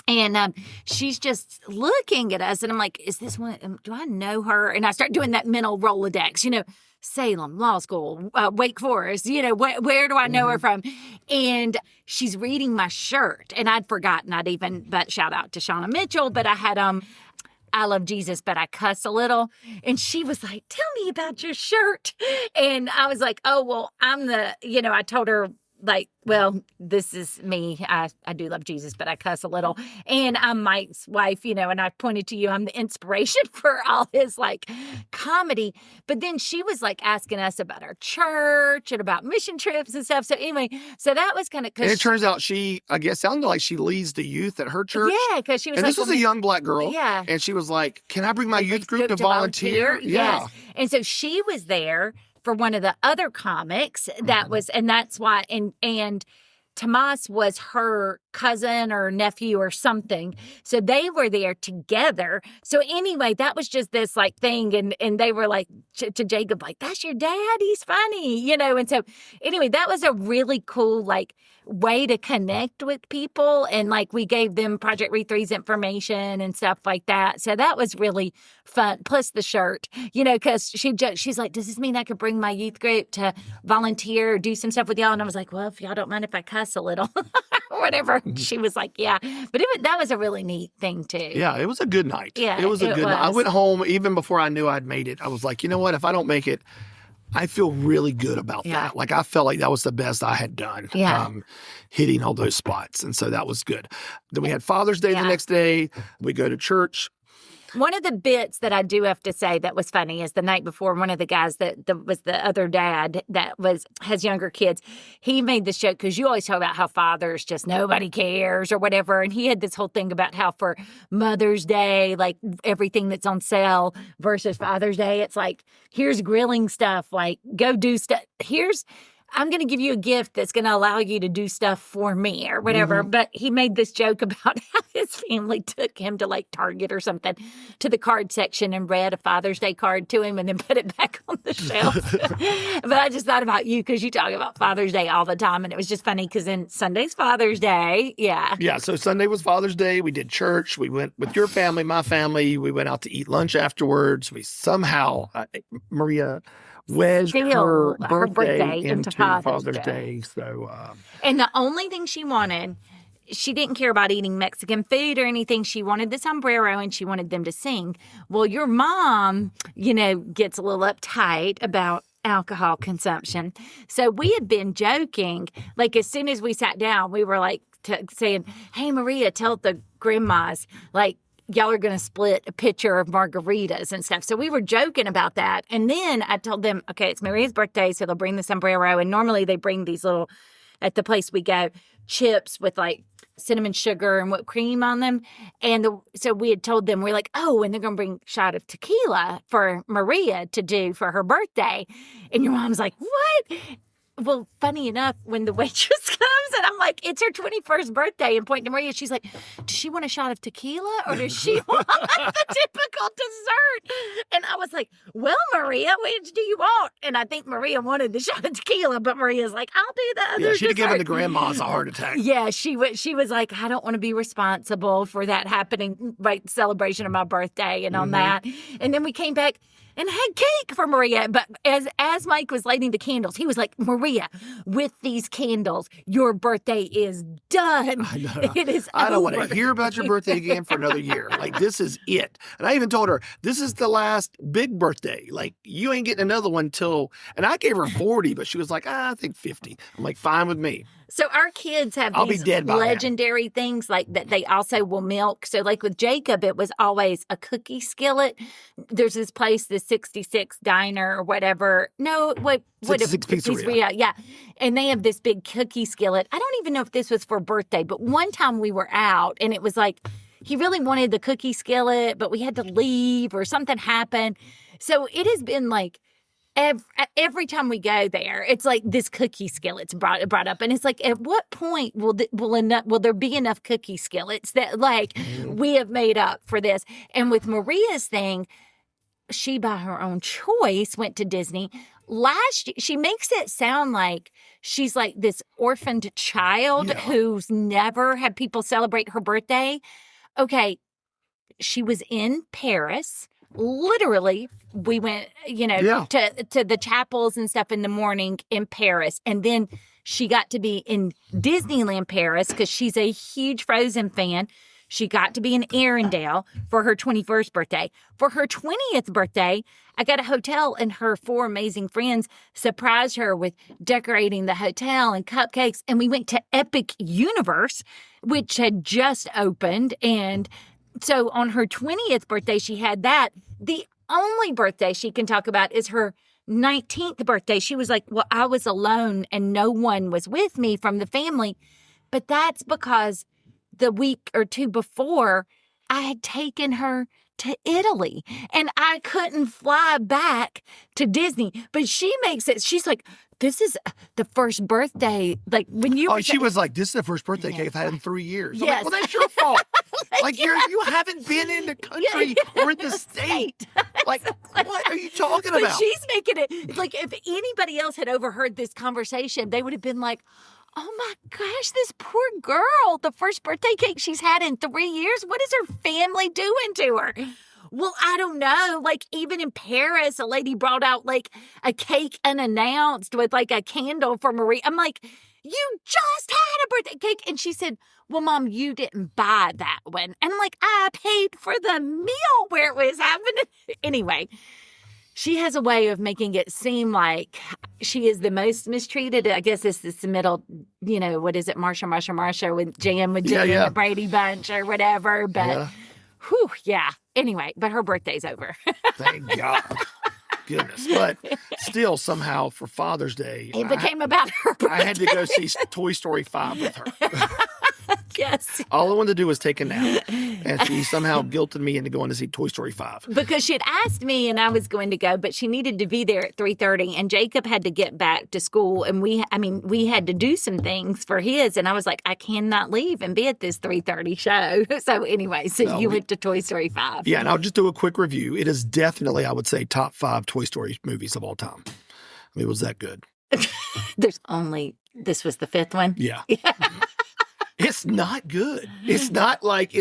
And she's just looking at us. And I'm like, is this one, do I know her? And I start doing that mental Rolodex, you know, Salem, law school, Wake Forest, you know, where do I know her from? And she's reading my shirt. And I'd forgotten but shout out to Shauna Mitchell, but I had, I love Jesus, but I cuss a little. And she was like, tell me about your shirt. And I was like, oh, well, I told her, like, well, this is me. I do love Jesus, but I cuss a little. And I'm Mike's wife, you know, and I pointed to you. I'm the inspiration for all his, like, comedy. But then she was, like, asking us about our church and about mission trips and stuff. So anyway, that was kind of... And it turns out sounded like she leads the youth at her church. Yeah, because she was and this was a young black girl. Yeah. And she was like, can I bring my youth group to volunteer? Yeah. Yes. And so she was there for one of the other comics and that's why, and Tomas was her cousin or nephew or something. So they were there together. So anyway, that was just this like thing. And they were like to Jacob, like, that's your dad. He's funny, you know? And so anyway, that was a really cool, like, way to connect with people. And like, we gave them Project Read 3's information and stuff like that. So that was really fun. Plus the shirt, you know, cause she's like, does this mean I could bring my youth group to volunteer or do some stuff with y'all? And I was like, well, if y'all don't mind if I cuss a little or whatever. She was like, yeah, but that was a really neat thing too. Yeah. It was a good night. Yeah, it was a good night. I went home even before I knew I'd made it. I was like, you know what? If I don't make it, I feel really good about that. Like, I felt like that was the best I had done, hitting all those spots. And so that was good. Then we had Father's Day the next day. We go to church. One of the bits that I do have to say that was funny is the night before, one of the guys that was the other dad that has younger kids, he made this joke, because you always talk about how fathers just nobody cares or whatever. And he had this whole thing about how for Mother's Day, like everything that's on sale versus Father's Day, it's like, here's grilling stuff, like go do stuff. I'm going to give you a gift that's going to allow you to do stuff for me or whatever. Mm-hmm. But he made this joke about how his family took him to like Target or something to the card section and read a Father's Day card to him and then put it back on the shelf. But I just thought about you because you talk about Father's Day all the time. And it was just funny because then Sunday's Father's Day. Yeah. Yeah. So Sunday was Father's Day. We did church. We went with your family, my family. We went out to eat lunch afterwards. We somehow, Maria wedged her birthday into Father's Day. So, and the only thing she wanted she didn't care about eating Mexican food or anything. She wanted the sombrero and she wanted them to sing. Well, your mom, gets a little uptight about alcohol consumption. So we had been joking, like as soon as we sat down, we were like saying, hey, Maria, tell the grandmas, like, y'all are going to split a pitcher of margaritas and stuff. So we were joking about that. And then I told them, okay, it's Maria's birthday, so they'll bring the sombrero. And normally they bring these little, at the place we go, chips with like cinnamon sugar and whipped cream on them. And so we had told them, we're like, oh, and they're going to bring a shot of tequila for Maria to do for her birthday. And your mom's like, what? Well, funny enough, when the waitress comes and I'm like, it's her 21st birthday, and pointing to Maria, she's like, does she want a shot of tequila or does she want the typical dessert? And I was like, well, Maria, which do you want? And I think Maria wanted the shot of tequila, but Maria's like, I'll do the other. Yeah, she'd have given the dessert. grandmas a heart attack. Yeah, she was like, I don't want to be responsible for that happening, right? Celebration of my birthday and on that. And then we came back and had cake for Maria. But as Mike was lighting the candles, he was like, Maria, with these candles, your birthday is done. I know. It is I don't over. want to hear about your birthday again for another year. Like, this is it. And I even told her, this is the last big birthday. Like, you ain't getting another one till, and I gave her 40, but she was like, I think 50. I'm like, fine with me. So our kids have I'll be these dead by legendary things like that they also will milk. So like with Jacob, it was always a cookie skillet. There's this place, the 66 Diner or whatever. No, what 66 Pizzeria. Yeah. And they have this big cookie skillet. I don't even know if this was for birthday, but one time we were out and it was like, he really wanted the cookie skillet, but we had to leave or something happened. So it has been like, every time we go there, it's like this cookie skillet's brought up, and it's like, at what point will there be enough cookie skillets that like we have made up for this? And with Maria's thing, she by her own choice went to Disney. She makes it sound like she's like this orphaned child who's never had people celebrate her birthday. Okay, she was in Paris. Literally, we went, to the chapels and stuff in the morning in Paris. And then she got to be in Disneyland Paris because she's a huge Frozen fan. She got to be in Arendelle for her 21st birthday. For her 20th birthday, I got a hotel and her 4 amazing friends surprised her with decorating the hotel and cupcakes. And we went to Epic Universe, which had just opened. And so on her 20th birthday, she had that. The only birthday she can talk about is her 19th birthday. She was like, well, I was alone and no one was with me from the family. But that's because the week or two before, I had taken her to Italy and I couldn't fly back to Disney. But she makes it, she's like, this is the first birthday. Like when you she was like, this is the first birthday cake I've had in 3 years. I'm Yes. like, well, that's your fault. Like you haven't been in the country or in the state. Like, what are you talking But about? she's making it like if anybody else had overheard this conversation, they would have been like, oh my gosh, this poor girl, the first birthday cake she's had in 3 years. What is her family doing to her? Well, I don't know. Like even in Paris, a lady brought out like a cake unannounced with like a candle for Marie. I'm like, you just had a birthday cake. And she said, well, Mom, you didn't buy that one. And I'm like, I paid for the meal where it was happening. Anyway, she has a way of making it seem like she is the most mistreated. I guess this is the middle, what is it? Marsha with Jan and the Brady Bunch or whatever. But Anyway, but her birthday's over. Thank God. Goodness. But still, somehow, for Father's Day, It became about her birthday. I had to go see Toy Story 5 with her. Yes. All I wanted to do was take a nap. And she somehow guilted me into going to see Toy Story 5. Because she had asked me and I was going to go, but she needed to be there at 3:30 and Jacob had to get back to school. And we had to do some things for his. And I was like, I cannot leave and be at this 3:30 show. So anyway, you went to Toy Story 5. Yeah, and I'll just do a quick review. It is definitely, I would say, top 5 Toy Story movies of all time. I mean, it was that good. This was the 5th one? Yeah. It's not good. It's not like,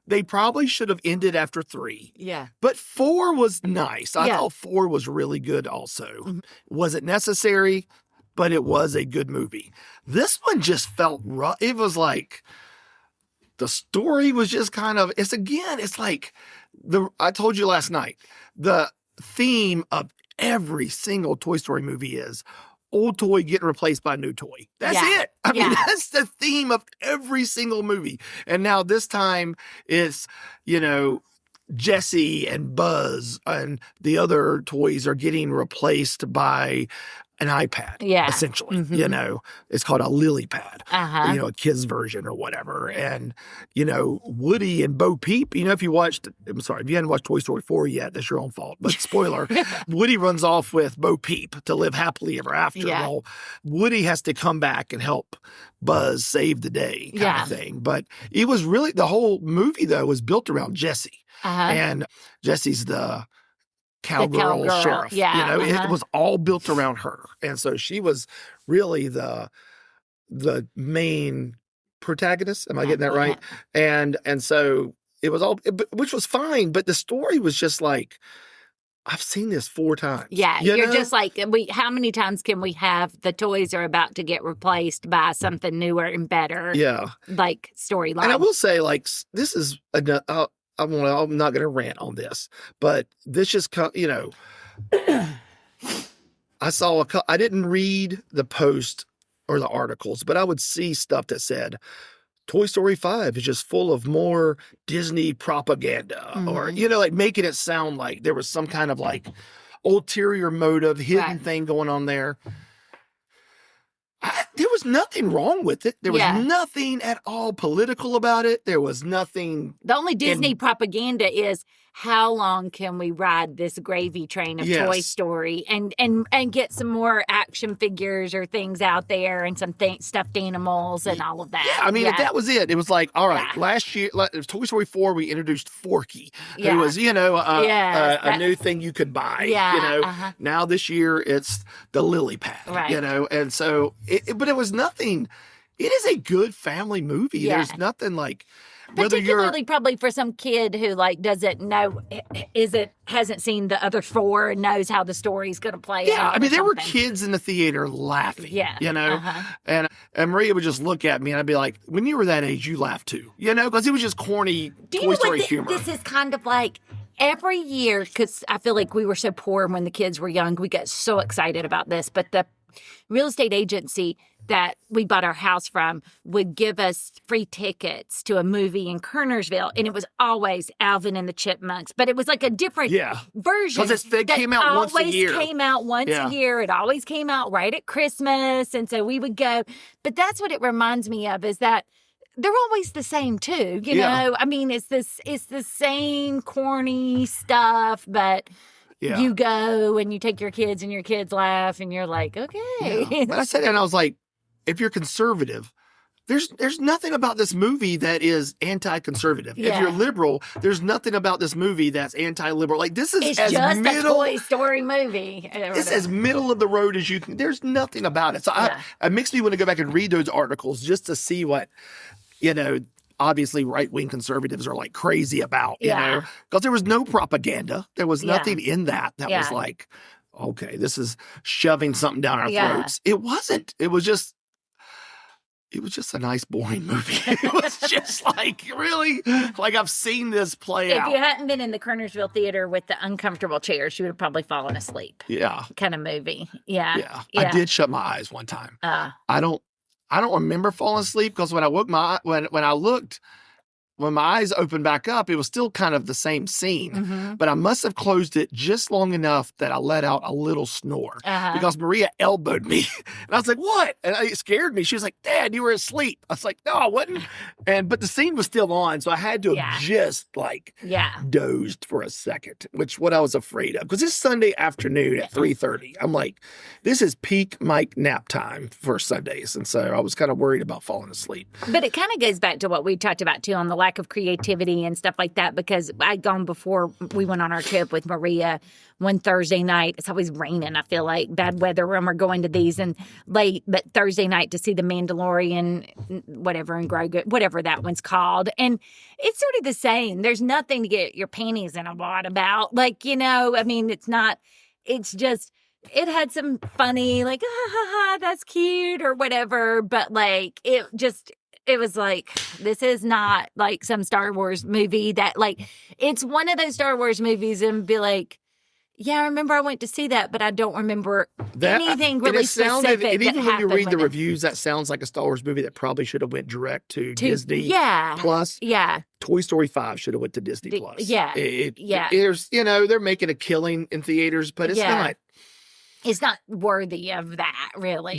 they probably should have ended after 3. Yeah. But 4 was nice. I thought 4 was really good also. Mm-hmm. Was it necessary? but it was a good movie. This one just felt rough. It was like the story was just kind of, it's like I told you last night, the theme of every single Toy Story movie is old toy getting replaced by new toy. That's it. I mean, that's the theme of every single movie. And now this time it's, Jessie and Buzz and the other toys are getting replaced by an iPad, essentially. Mm-hmm. It's called a lily pad, Uh-huh. a kid's version or whatever. And, Woody and Bo Peep, if you hadn't watched Toy Story 4 yet, that's your own fault. But spoiler, Woody runs off with Bo Peep to live happily ever after. Yeah. Well, Woody has to come back and help Buzz save the day kind of thing. But it was really, the whole movie, though, was built around Jessie. And Jessie's the cowgirl sheriff. It was all built around her. And so she was really the main protagonist. Am I getting that right? And so it was all, which was fine, but the story was just like, I've seen this 4 times. Yeah, you're just like, how many times can we have the toys are about to get replaced by something newer and better? Yeah. Like storyline. And I will say, like, this is, I'm not going to rant on this, but this just, I didn't read the post or the articles, but I would see stuff that said, Toy Story 5 is just full of more Disney propaganda, or, like making it sound like there was some kind of like ulterior motive, hidden thing going on there. There was nothing wrong with it. There was nothing at all political about it. There was nothing. The only Disney propaganda is, how long can we ride this gravy train of Toy Story and get some more action figures or things out there and some stuffed animals and all of that. Yeah, I mean, if that was it. It was like, all right, last year, Toy Story 4, we introduced Forky, who was, a new thing you could buy. Now this year, it's the lily pad, and so, but it was nothing. It is a good family movie. Yeah. There's nothing like, particularly probably for some kid who like doesn't know, hasn't seen the other 4 and knows how the story's going to play out. Yeah, I mean, there were kids in the theater laughing, and Maria would just look at me and I'd be like, when you were that age, you laughed too, because it was just corny Toy Story humor. This is kind of like, every year, because I feel like we were so poor when the kids were young, we got so excited about this, but the real estate agency that we bought our house from would give us free tickets to a movie in Kernersville, and it was always Alvin and the Chipmunks, but it was like a different version. Because it came out once a year. It always came out once a year. It always came out right at Christmas, and so we would go. But that's what it reminds me of, is that they're always the same too, you know? I mean, it's the same corny stuff, but you go and you take your kids and your kids laugh and you're like, okay. Yeah. But I said that and I was like, if you're conservative, there's nothing about this movie that is anti-conservative. If you're liberal, there's nothing about this movie that's anti-liberal. Like, this is it's just a Toy Story movie. It's as middle of the road as you can. There's nothing about it. So it makes me want to go back and read those articles just to see what, obviously right-wing conservatives are like crazy about, because there was no propaganda. There was nothing in that was like, okay, this is shoving something down our throats. It wasn't. It was just a nice, boring movie. It was just like, really? Like, I've seen this play out. If you hadn't been in the Kernersville Theater with the uncomfortable chairs, you would have probably fallen asleep. Yeah. Kind of movie. Yeah. I did shut my eyes one time. I don't remember falling asleep, because when I looked, when my eyes opened back up, it was still kind of the same scene, but I must have closed it just long enough that I let out a little snore, because Maria elbowed me, and I was like, "What?" And it scared me. She was like, "Dad, you were asleep." I was like, "No, I wasn't." But the scene was still on, so I had to have just dozed for a second, which what I was afraid of, because it's Sunday afternoon at 3:30. I'm like, this is peak Mike nap time for Sundays, and so I was kind of worried about falling asleep. But it kind of goes back to what we talked about too on the lack of creativity and stuff like that, because I'd gone before we went on our trip with Maria one Thursday night. It's always raining, I feel like, bad weather when we're going to these, and late, but Thursday night to see The Mandalorian, whatever, and Grogu, whatever that one's called. And it's sort of the same. There's nothing to get your panties in a wad about. Like, I mean, it's not, it's just, it had some funny, like, ha ha ha, that's cute or whatever. But like, it was like, this is not like some Star Wars movie that like, it's one of those Star Wars movies and be like, yeah, I remember I went to see that, but I don't remember anything really specific. And even when you read the with it. reviews, that sounds like a Star Wars movie that probably should have went direct to Disney Yeah. Plus. Yeah. Toy Story 5 should have went to Disney Plus. Yeah. There's, they're making a killing in theaters, but it's not. It's not worthy of that, really.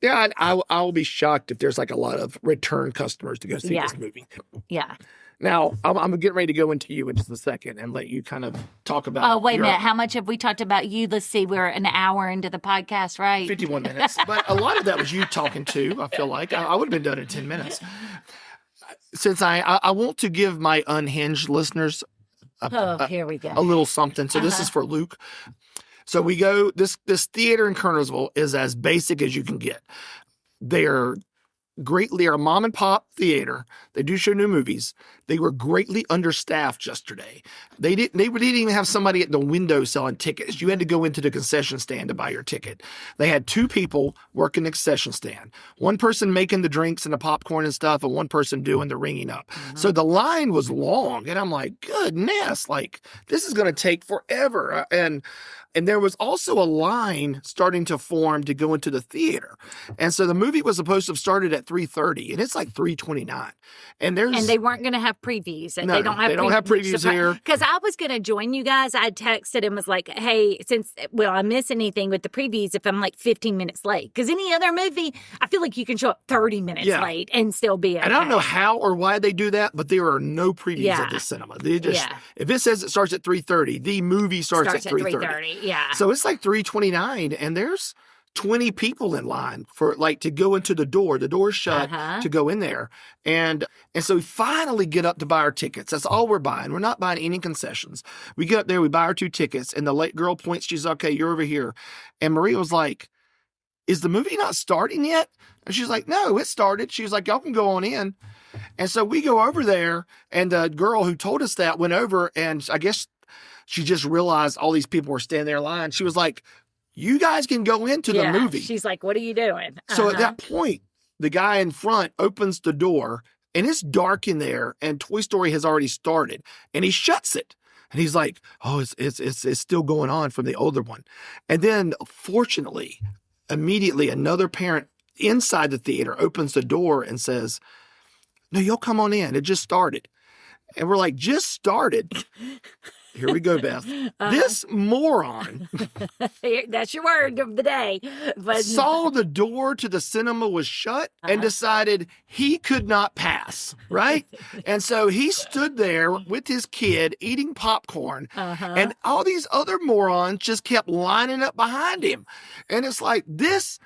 I will be shocked if there's like a lot of return customers to go see this movie. Yeah. Now, I'm getting ready to go into you in just a second and let you kind of talk about. Oh, wait a minute. How much have we talked about you? Let's see. We're an hour into the podcast, right? 51 minutes. But a lot of that was you talking too, I feel like. I would have been done in 10 minutes. Since I want to give my unhinged listeners here we go. a little something. So this is for Luke. So we go, this theater in Kernersville is as basic as you can get. They're a mom and pop theater. They do show new movies. They were greatly understaffed yesterday. They didn't even have somebody at the window selling tickets. You had to go into the concession stand to buy your ticket. They had 2 people working the concession stand. One person making the drinks and the popcorn and stuff, and one person doing the ringing up. Mm-hmm. So the line was long, and I'm like, goodness, like this is going to take forever. And there was also a line starting to form to go into the theater. And so the movie was supposed to have started at 3:30, and it's like 3:29. And they weren't going to have previews. No, they don't have previews here. Because I was going to join you guys. I texted and was like, hey, will I miss anything with the previews if I'm like 15 minutes late? Because any other movie, I feel like you can show up 30 minutes late and still be okay. And I don't know how or why they do that, but there are no previews at this cinema. They just, if it says it starts at 3:30, the movie starts at 3:30. Yeah. So it's like 3:29, and there's 20 people in line for like to go into the door. The door's shut to go in there. And so we finally get up to buy our tickets. That's all we're buying. We're not buying any concessions. We get up there, we buy our 2 tickets, and the late girl points, she's okay, you're over here. And Maria was like, is the movie not starting yet? And she's like, no, it started. She was like, y'all can go on in. And so we go over there, and the girl who told us that went over, and I guess she just realized all these people were standing there in line. She was like, you guys can go into the movie. She's like, what are you doing? So at that point, the guy in front opens the door, and it's dark in there, and Toy Story has already started, and he shuts it. And he's like, oh, it's still going on from the older one. And then, fortunately, immediately another parent inside the theater opens the door and says, no, you'll come on in. It just started. And we're like, just started? Here we go, Beth. This moron that's your word of the day. But saw the door to the cinema was shut and decided he could not pass, right? And so he stood there with his kid eating popcorn, and all these other morons just kept lining up behind him. And it's like, this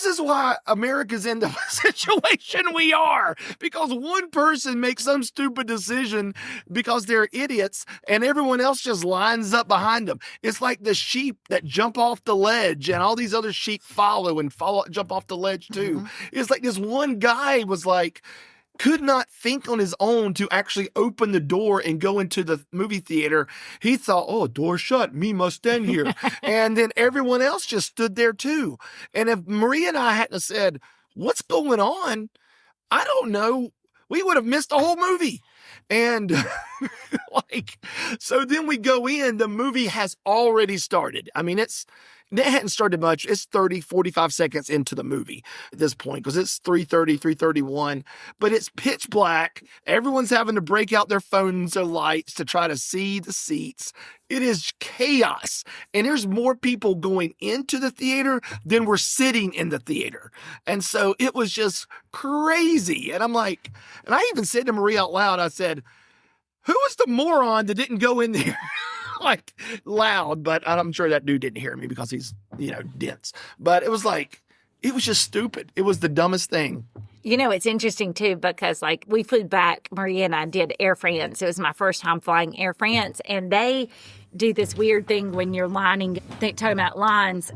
is why America's in the situation we are, because one person makes some stupid decision because they're idiots and everyone else just lines up behind them. It's like the sheep that jump off the ledge and all these other sheep jump off the ledge too. It's like this one guy was like, could not think on his own to actually open the door and go into the movie theater. He thought, oh, door shut, me must stand here. And then everyone else just stood there too. And if Maria and I hadn't said, what's going on? I don't know. We would have missed the whole movie. And so then we go in, the movie has already started. I mean, it hadn't started much. It's 30, 45 seconds into the movie at this point because it's 3:30, 3:31, but it's pitch black. Everyone's having to break out their phones or lights to try to see the seats. It is chaos. And there's more people going into the theater than were sitting in the theater. And so it was just crazy. And I'm like, and I even said to Maria out loud, I said, who was the moron that didn't go in there? Like loud, but I'm sure that dude didn't hear me because he's, dense. But it was just stupid. It was the dumbest thing. It's interesting too, because like we flew back, Maria and I did Air France. It was my first time flying Air France. And they do this weird thing when you're talking about lines.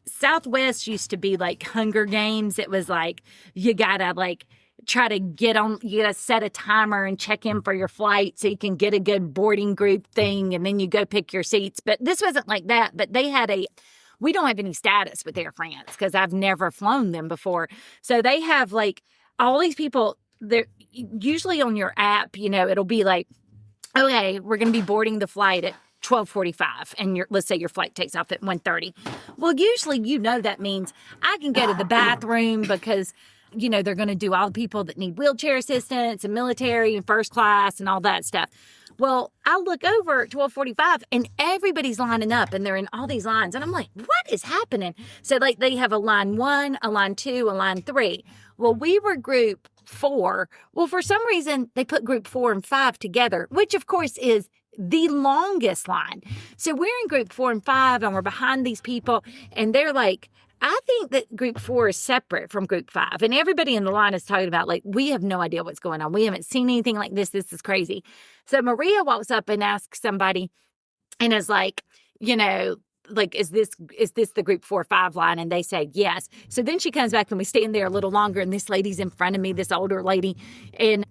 Southwest used to be like Hunger Games. It was like, you gotta like try to get on, you got to set a timer and check in for your flight so you can get a good boarding group thing, and then you go pick your seats. But this wasn't like that. But they had we don't have any status with Air France because I've never flown them before. So they have like all these people. They're usually on your app, it'll be like, okay, we're going to be boarding the flight at 12:45, and let's say your flight takes off at 1:30. Well, usually, that means I can go to the bathroom because, they're going to do all the people that need wheelchair assistance and military and first class and all that stuff. Well, I look over at 12:45 and everybody's lining up and they're in all these lines. And I'm like, what is happening? So like they have a line 1, a line 2, a line 3. Well, we were group 4. Well, for some reason, they put group 4 and 5 together, which of course is the longest line. So we're in group 4 and 5 and we're behind these people, and they're like, I think that group 4 is separate from group 5. And everybody in the line is talking about, like, we have no idea what's going on. We haven't seen anything like this. This is crazy. So Maria walks up and asks somebody and is like, like, is this the group 4-5 line? And they say yes. So then she comes back and we stand there a little longer, and this lady's in front of me, this older lady. And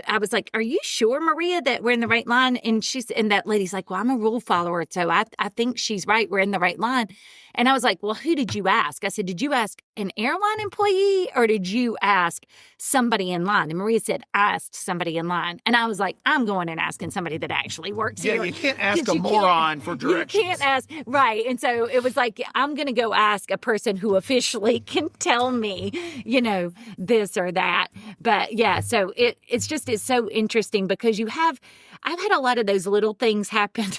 I was like, are you sure, Maria, that we're in the right line? And that lady's like, well, I'm a rule follower, so I think she's right. We're in the right line. And I was like, well, who did you ask? I said, did you ask an airline employee or did you ask somebody in line? And Maria said, I asked somebody in line. And I was like, I'm going and asking somebody that actually works here. Yeah, you can't ask a moron for directions. You can't ask, right. And so it was like, I'm going to go ask a person who officially can tell me, this or that. But yeah, so it's so interesting because I've had a lot of those little things happen.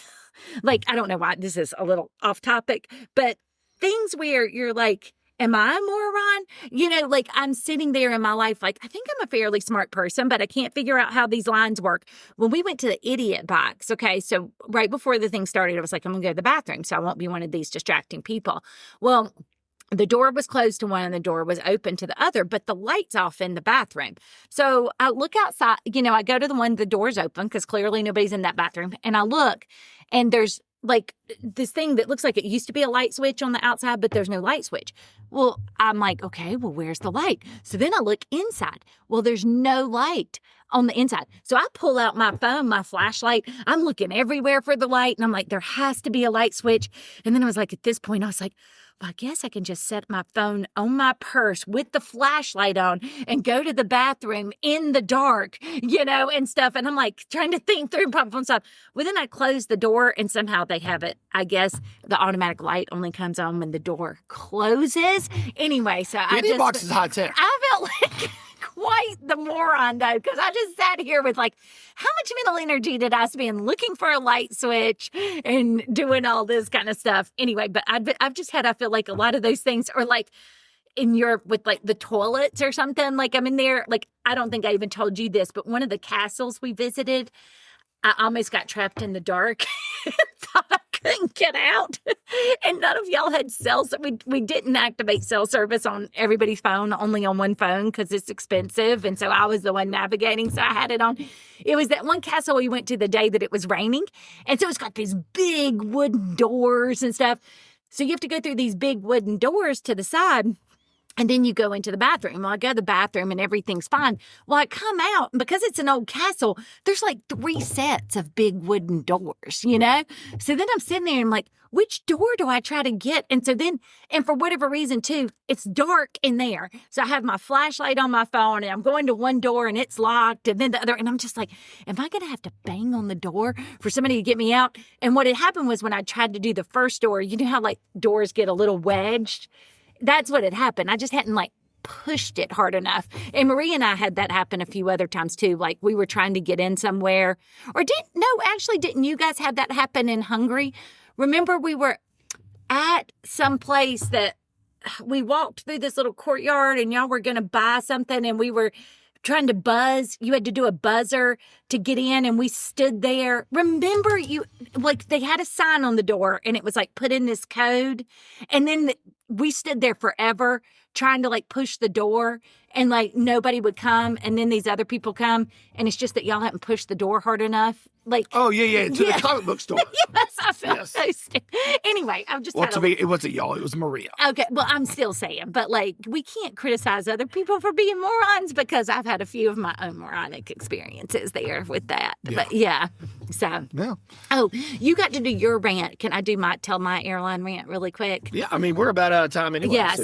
Like, I don't know why this is a little off topic, but things where you're like, am I a moron? Like I'm sitting there in my life, like, I think I'm a fairly smart person, but I can't figure out how these lines work. When we went to the idiot box, okay, so right before the thing started, I was like, I'm going to go to the bathroom, so I won't be one of these distracting people. Well, the door was closed to one and the door was open to the other, but the light's off in the bathroom. So I look outside, I go to the one, the door's open because clearly nobody's in that bathroom. And I look and there's like this thing that looks like it used to be a light switch on the outside, but there's no light switch. Well, I'm like, okay, well, where's the light? So then I look inside. Well, there's no light on the inside. So I pull out my phone, my flashlight. I'm looking everywhere for the light. And I'm like, there has to be a light switch. And then I was like, at this point, I was like, well, I guess I can just set my phone on my purse with the flashlight on and go to the bathroom in the dark, and stuff. And I'm like trying to think through problem stuff. Well, then I close the door and somehow they have it. I guess the automatic light only comes on when the door closes. Anyway, so Idiot box is high tech. I felt like quite the moron, though, because I just sat here with like, how much mental energy did I spend looking for a light switch and doing all this kind of stuff? Anyway, but I've just had, I feel like a lot of those things are like in Europe with like the toilets or something. Like I'm in there, like, I don't think I even told you this, but one of the castles we visited, I almost got trapped in the dark. Thought I couldn't get out. And none of y'all had cell. So we didn't activate cell service on everybody's phone, only on one phone because it's expensive. And so I was the one navigating. So I had it on. It was that one castle we went to the day that it was raining. And so it's got these big wooden doors and stuff. So you have to go through these big wooden doors to the side. And then you go into the bathroom. Well, I go to the bathroom and everything's fine. Well, I come out, and because it's an old castle, there's like 3 sets of big wooden doors, So then I'm sitting there and I'm like, which door do I try to get? And so then, and for whatever reason too, it's dark in there. So I have my flashlight on my phone and I'm going to one door and it's locked, and then the other. And I'm just like, am I going to have to bang on the door for somebody to get me out? And what had happened was when I tried to do the first door, you know how like doors get a little wedged? That's what had happened. I just hadn't like pushed it hard enough. And Marie and I had that happen a few other times too. Like we were trying to get in somewhere, or didn't you guys have that happen in Hungary? Remember we were at some place that we walked through this little courtyard and y'all were going to buy something and we were trying to buzz. You had to do a buzzer to get in and we stood there. Remember they had a sign on the door and it was like, put in this code. And then we stood there forever trying to like push the door and like nobody would come. And then these other people come and it's just that y'all haven't pushed the door hard enough. Like, Oh, yeah, to the comic book store. yes, I felt so stupid. Anyway, I'm just It wasn't y'all, it was Maria. Okay, well, I'm still saying, but like, we can't criticize other people for being morons because I've had a few of my own moronic experiences there with that. Yeah. But yeah, so. Yeah. Oh, you got to do your rant. Can I tell my airline rant really quick? Yeah, I mean, we're about out of time anyway. Yeah,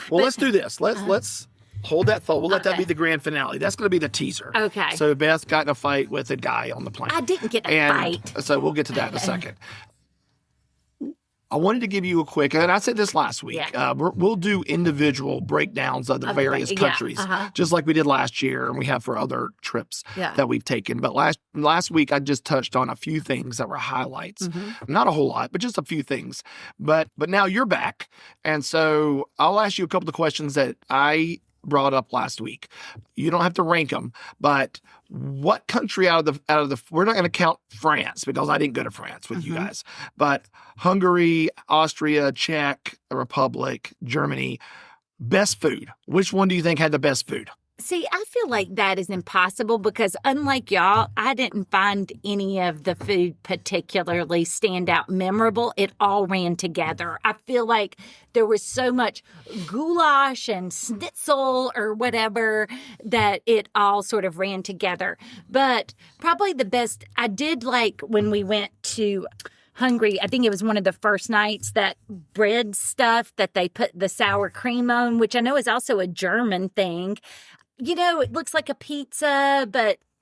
Well, let's do this. Let's hold that thought. We'll let that be the grand finale. That's going to be the teaser. Okay. So Beth got in a fight with a guy on the plane. I didn't get in a fight. So we'll get to that in a second. I wanted to give you a quick, and I said this last week, we'll do individual breakdowns of the various countries, just like we did last year and we have for other trips that we've taken. But last week, I just touched on a few things that were highlights. Not a whole lot, but just a few things. But now you're back. And so I'll ask you a couple of questions that I brought up last week. You don't have to rank them, but what country out of the we're not going to count France because I didn't go to France with you guys, but Hungary, Austria, Czech Republic, Germany, best food. Which one do you think had the best food? See, I feel like that is impossible because unlike y'all, I didn't find any of the food particularly stand out memorable. It all ran together. I feel like there was so much goulash and schnitzel or whatever that it all sort of ran together. But probably the best, I did like when we went to Hungary, I think it was one of the first nights, that bread stuff that they put the sour cream on, which I know is also a German thing. You know, it looks like a pizza,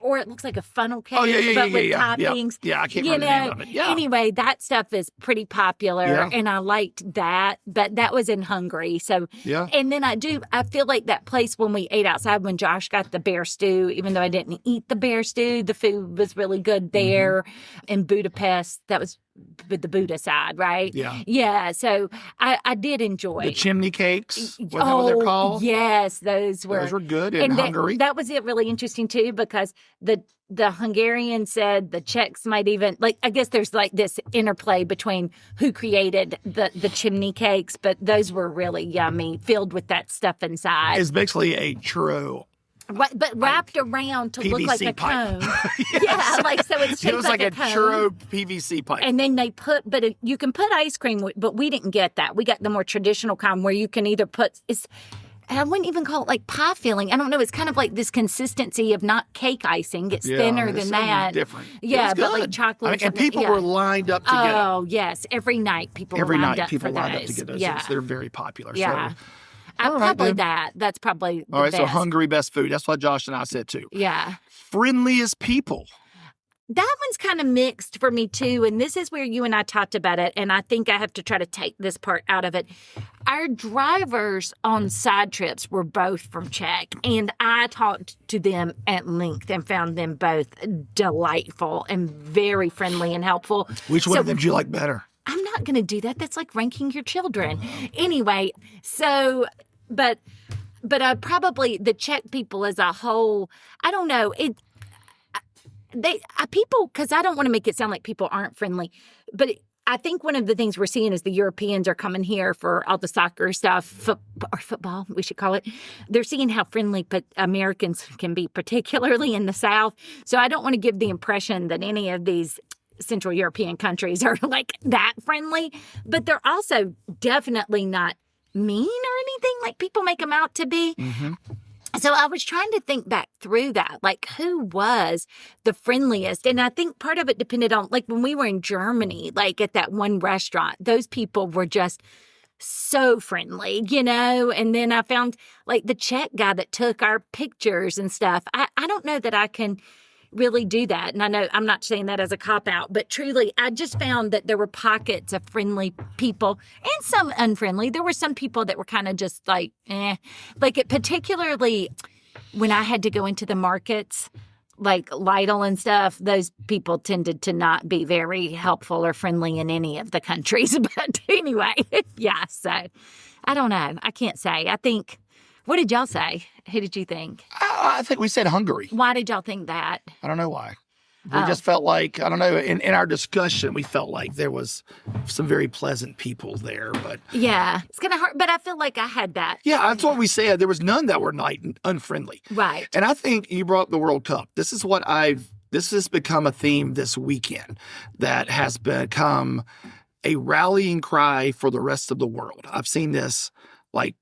or it looks like a funnel cake, but with toppings. Yeah, I can't remember the name of it. Yeah. Anyway, that stuff is pretty popular, and I liked that. But that was in Hungary, so And then I feel like that place when we ate outside when Josh got the bear stew, even though I didn't eat the bear stew, the food was really good there. In Budapest, that was with the Buddha side, right? Yeah. So I did enjoy the chimney cakes. Is that what they're called? Yes, those were good in Hungary. That was really interesting too because the Hungarian said the Czechs might even I guess there's like this interplay between who created the chimney cakes, but those were really yummy, filled with that stuff inside. It's basically a churro. But wrapped around to PVC look like a pipe. cone. Yeah, so it's shaped it was like a cone. churro PVC pipe. And then you can put ice cream, but we didn't get that. We got the more traditional kind where you can either I wouldn't even call it like pie filling. I don't know. It's kind of like this consistency of not cake icing. It's thinner than that. Different. Yeah, but like chocolate. And people were lined up to get it. Oh, yes. Every night people were lined up for those. Every night people lined up to get those. Yeah. They're very popular. Yeah. So. That's probably the All right, best. so Hungary best food. That's what Josh and I said too. Yeah. Friendliest people. That one's kind of mixed for me too, and this is where you and I talked about it, and I think I have to try to take this part out of it. Our drivers on side trips were both from Czech, and I talked to them at length and found them both delightful and very friendly and helpful. Which one of them do you like better? I'm not going to do that. That's like ranking your children. Anyway, so, but probably the Czech people as a whole, I don't know. People, because I don't want to make it sound like people aren't friendly, but I think one of the things we're seeing is the Europeans are coming here for all the soccer stuff, football, we should call it. They're seeing how friendly Americans can be, particularly in the South. So I don't want to give the impression that any of these Central European countries are like that friendly, but they're also definitely not mean or anything like people make them out to be. So I was trying to think back through that, like who was the friendliest? And I think part of it depended on, like when we were in Germany, like at that one restaurant, those people were just so friendly, and then I found like the Czech guy that took our pictures and stuff. I don't know that I can really do that. And I know I'm not saying that as a cop-out, but truly, I just found that there were pockets of friendly people and some unfriendly. There were some people that were kind of just like, Like it, particularly when I had to go into the markets, like Lidl and stuff, those people tended to not be very helpful or friendly in any of the countries. But anyway, yeah, so I don't know. I can't say. I think, what did y'all say? Who did you think? I think we said Hungary. Why did y'all think that? I don't know why. We just felt like, I don't know, in our discussion, we felt like there was some very pleasant people there. But yeah, it's kind of hard. But I feel like I had that. yeah, that's what we said. There was none that were unfriendly. Right. And I think you brought up the World Cup. This has become a theme this weekend that has become a rallying cry for the rest of the world. I've seen this, like,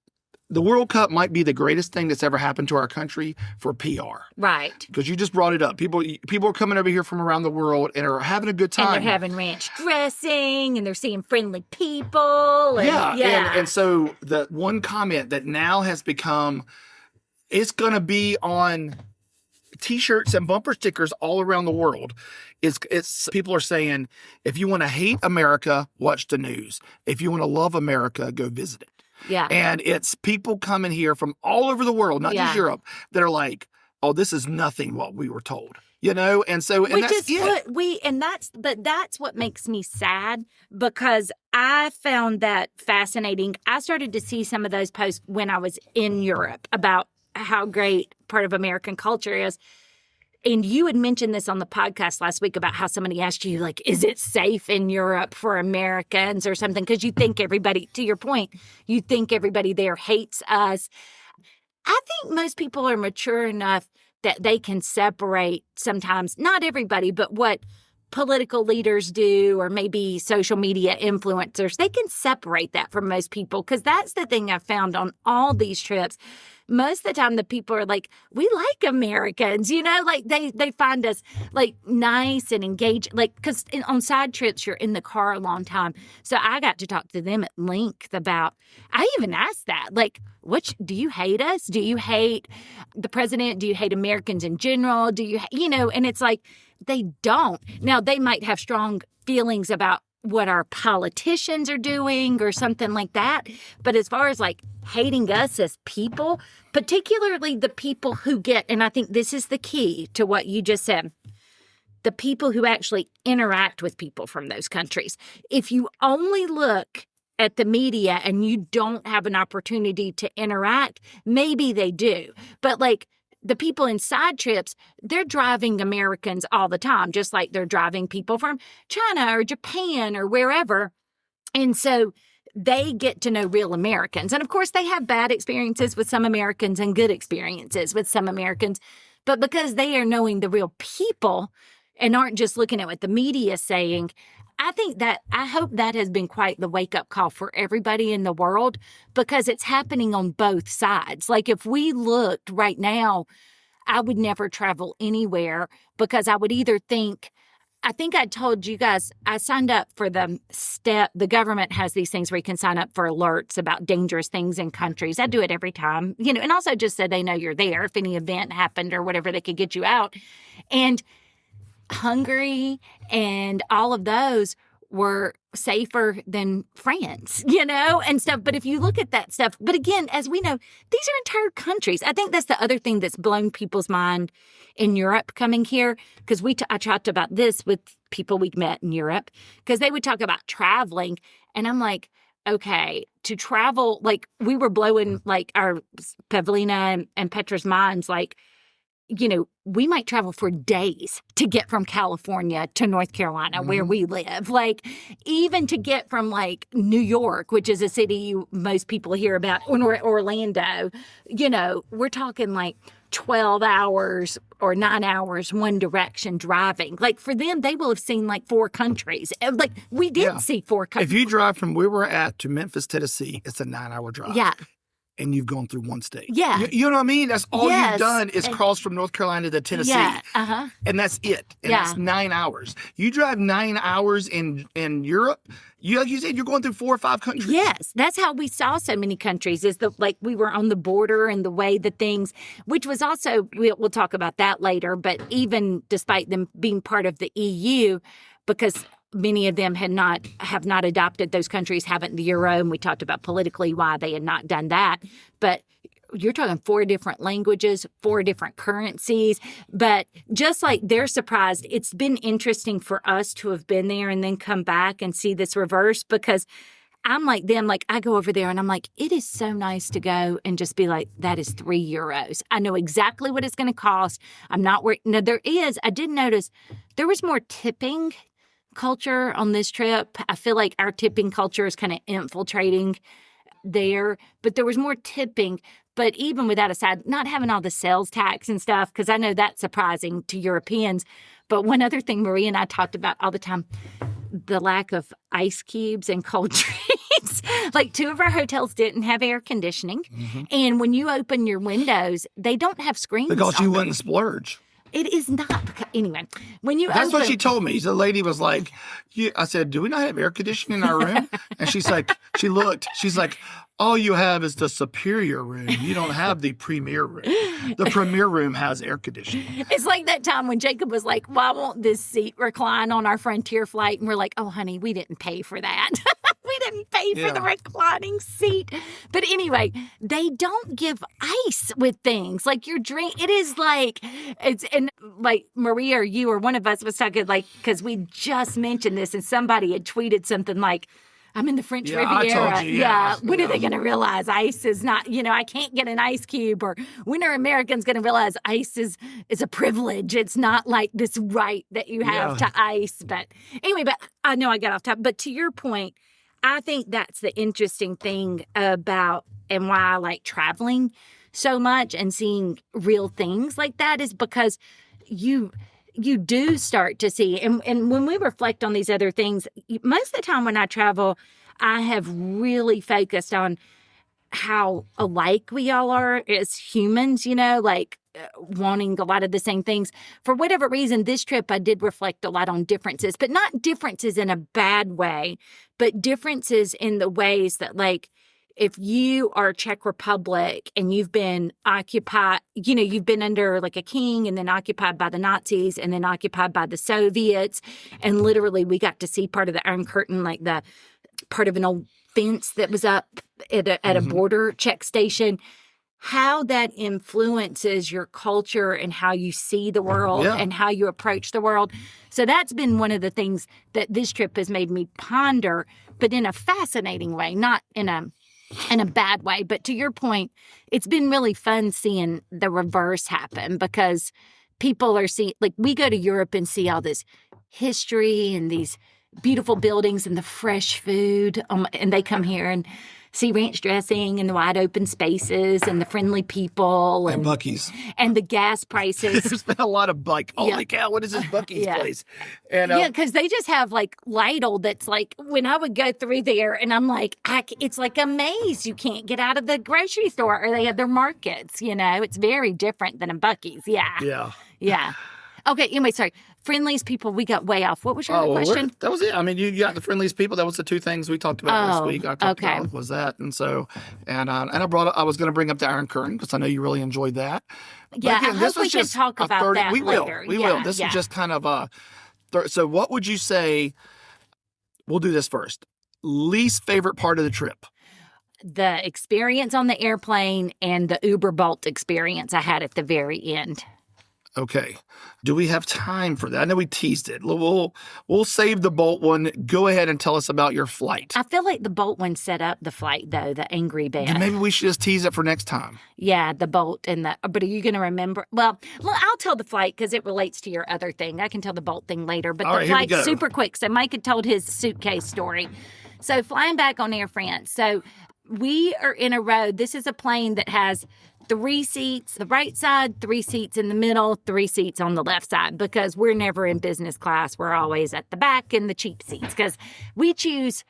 the World Cup might be the greatest thing that's ever happened to our country for PR. Right. Because you just brought it up. People are coming over here from around the world and are having a good time. And they're having ranch dressing, and they're seeing friendly people. And, yeah. And so the one comment that now has become, it's going to be on T-shirts and bumper stickers all around the world. It's people are saying, if you want to hate America, watch the news. If you want to love America, go visit it. Yeah. And it's people coming here from all over the world, not just Europe, that are like, oh, this is nothing what we were told. And so, and that's it. That's what makes me sad, because I found that fascinating. I started to see some of those posts when I was in Europe about how great part of American culture is. And you had mentioned this on the podcast last week about how somebody asked you, like, is it safe in Europe for Americans or something? Because you think everybody, to your point, you think everybody there hates us. I think most people are mature enough that they can separate sometimes, not everybody, but what political leaders do, or maybe social media influencers, they can separate that from most people. Because that's the thing I've found on all these trips. Most of the time, the people are like, we like Americans, like they find us like nice and engaged, like, because on side trips, you're in the car a long time. So I got to talk to them at length about, I even asked that, like, do you hate us? Do you hate the president? Do you hate Americans in general? Do you, and it's like, they don't. Now, they might have strong feelings about what our politicians are doing or something like that. But as far as like hating us as people, particularly the people who get, and I think this is the key to what you just said, the people who actually interact with people from those countries. If you only look at the media and you don't have an opportunity to interact, maybe they do. But like, the people in side trips, they're driving Americans all the time, just like they're driving people from China or Japan or wherever. And so they get to know real Americans. And of course, they have bad experiences with some Americans and good experiences with some Americans. But because they are knowing the real people and aren't just looking at what the media is saying, I hope that has been quite the wake-up call for everybody in the world, because it's happening on both sides. Like, if we looked right now, I would never travel anywhere, because I would either think, I think I told you guys, I signed up for the government has these things where you can sign up for alerts about dangerous things in countries. I do it every time, and also just so they know you're there if any event happened or whatever, they could get you out. And Hungary and all of those were safer than France, and stuff. But if you look at that stuff, but again, as we know, these are entire countries. I think that's the other thing that's blown people's mind in Europe coming here, because I talked about this with people we'd met in Europe, because they would talk about traveling. And I'm like, okay, to travel, like, we were blowing like our Pavlina and Petra's minds, like, we might travel for days to get from California to North Carolina, where we live. Like, even to get from like New York, which is a city most people hear about, or Orlando, we're talking like 12 hours or 9 hours one direction driving. Like, for them, they will have seen like 4 countries. Like, we did see 4 countries. If you drive from where we're at to Memphis, Tennessee, it's a 9-hour drive. Yeah. And you've gone through one state. Yeah. You know what I mean? That's all you've done is cross from North Carolina to Tennessee. Yeah. Uh-huh. And that's it. And that's 9 hours. You drive 9 hours in Europe, like you said, you're going through 4 or 5 countries. Yes. That's how we saw so many countries, is we were on the border, and the way the things, which was also, we'll talk about that later, but even despite them being part of the EU, because many of them have not adopted, those countries haven't the euro, and we talked about politically why they had not done that. But you're talking 4 different languages, 4 different currencies. But just like they're surprised, it's been interesting for us to have been there and then come back and see this reverse, because I'm like them. Like, I go over there and I'm like, it is so nice to go and just be like, that is €3. I know exactly what it's going to cost. I'm not worried. Now, I did notice there was more tipping culture on this trip. I feel like our tipping culture is kind of infiltrating there, but there was more tipping. But even with that aside, not having all the sales tax and stuff, because I know that's surprising to Europeans. But one other thing Maria and I talked about all the time, the lack of ice cubes and cold drinks. Like 2 of our hotels didn't have air conditioning. And when you open your windows, they don't have screens. Because you wouldn't splurge. It is not. Anyway, when you That's what she told me. The lady was like, I said, do we not have air conditioning in our room? And she's like, she's like, all you have is the superior room. You don't have the premier room. The premier room has air conditioning. It's like that time when Jacob was like, well, I want this seat recline on our Frontier flight. And we're like, oh, honey, we didn't pay for that. We didn't pay for the reclining seat. But anyway, they don't give ice with things. Like your drink, it is like, and like Maria or you or one of us was talking like, because we just mentioned this and somebody had tweeted something like, I'm in the French Riviera. I told you, When are they going to realize ice is not, I can't get an ice cube? Or when are Americans going to realize ice is a privilege? It's not like this right that you have to ice. But anyway, but I know I got off topic. But to your point, I think that's the interesting thing about and why I like traveling so much and seeing real things like that is because you do start to see, and when we reflect on these other things, most of the time when I travel, I have really focused on how alike we all are as humans, like wanting a lot of the same things. For whatever reason, this trip, I did reflect a lot on differences, but not differences in a bad way, but differences in the ways that like, if you are Czech Republic and you've been occupied, you've been under like a king and then occupied by the Nazis and then occupied by the Soviets. And literally we got to see part of the Iron Curtain, like the part of an old fence that was up at a border check station. How that influences your culture and how you see the world and how you approach the world. So that's been one of the things that this trip has made me ponder, but in a fascinating way, not in a bad way. But to your point, it's been really fun seeing the reverse happen because people are seeing, like we go to Europe and see all this history and these beautiful buildings and the fresh food. And they come here and see ranch dressing and the wide open spaces and the friendly people. And Buc-ee's. And the gas prices. There's been a lot of like, holy cow, what is this Buc-ee's place? And, because they just have like Lidl that's like, when I would go through there and I'm like, it's like a maze. You can't get out of the grocery store or they have their markets, It's very different than a Buc-ee's. Yeah. Okay, anyway, sorry. Friendliest people, we got way off. What was your other question? That was it. I mean, you got the friendliest people. That was the 2 things we talked about last week. I talked about was that. And so, and I was going to bring up the Iron Curtain because I know you really enjoyed that. Yeah, again, I hope we can talk about that later. We will. This is just kind of so what would you say, we'll do this first. Least favorite part of the trip? The experience on the airplane and the Uber Bolt experience I had at the very end. Okay. Do we have time for that? I know we teased it. We'll save the Bolt one. Go ahead and tell us about your flight. I feel like the Bolt one set up the flight, though, the Angry Beth. And maybe we should just tease it for next time. Yeah, the Bolt and but are you going to remember? Well, I'll tell the flight because it relates to your other thing. I can tell the Bolt thing later. But the flight's super quick. So Mike had told his suitcase story. So flying back on Air France. So we are in a row. This is a plane that has 3 seats, the right side, 3 seats in the middle, 3 seats on the left side, because we're never in business class. We're always at the back in the cheap seats because we choose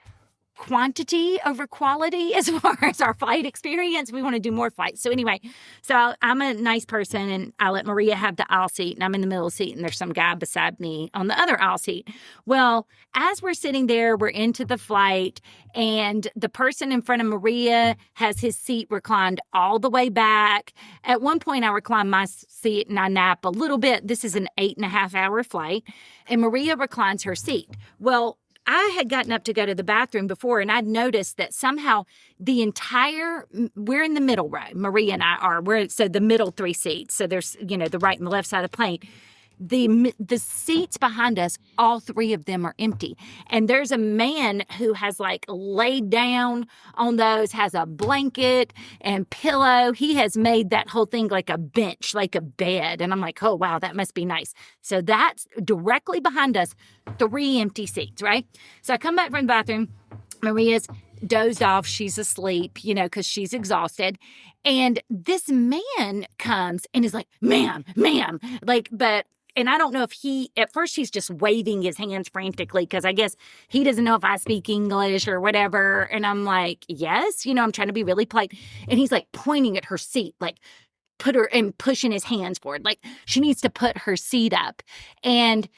quantity over quality as far as our flight experience. We want to do more flights. So anyway, I'm a nice person and I let Maria have the aisle seat and I'm in the middle seat and there's some guy beside me on the other aisle seat. Well, as we're sitting there, we're into the flight and the person in front of Maria has his seat reclined all the way back. At one point, I recline my seat and I nap a little bit. This is an 8.5-hour flight and Maria reclines her seat. Well, I had gotten up to go to the bathroom before and I'd noticed that somehow we're in the middle row. Maria and I are, so the middle 3 seats. So there's, the right and the left side of the plane. the seats behind us, all three of them are empty. And there's a man who has like laid down on those, has a blanket and pillow. He has made that whole thing like a bench, like a bed. And I'm like, oh, wow, that must be nice. So that's directly behind us, 3 empty seats, right? So I come back from the bathroom. Maria's dozed off. She's asleep, you know, because she's exhausted. And this man comes and is like, ma'am, like, and I don't know if at first he's just waving his hands frantically because I guess he doesn't know if I speak English or whatever. And I'm like, yes, you know, I'm trying to be really polite. And he's like pointing at her seat, like put her and pushing his hands forward. Like she needs to put her seat up. And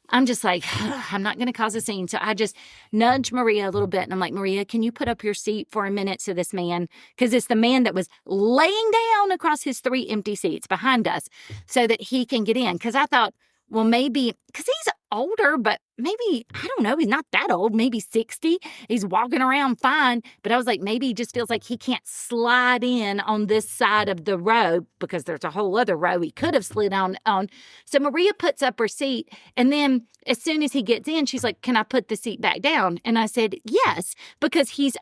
I'm just like, I'm not going to cause a scene. So I just nudge Maria a little bit. And I'm like, Maria, can you put up your seat for a minute so this man, because it's the man that was laying down across his 3 empty seats behind us so that he can get in. Because I thought, well, maybe, because he's older, but maybe, I don't know, he's not that old, maybe 60. He's walking around fine. But I was like, maybe he just feels like he can't slide in on this side of the row because there's a whole other row he could have slid on. So Maria puts up her seat. And then as soon as he gets in, she's like, can I put the seat back down? And I said, yes, because he's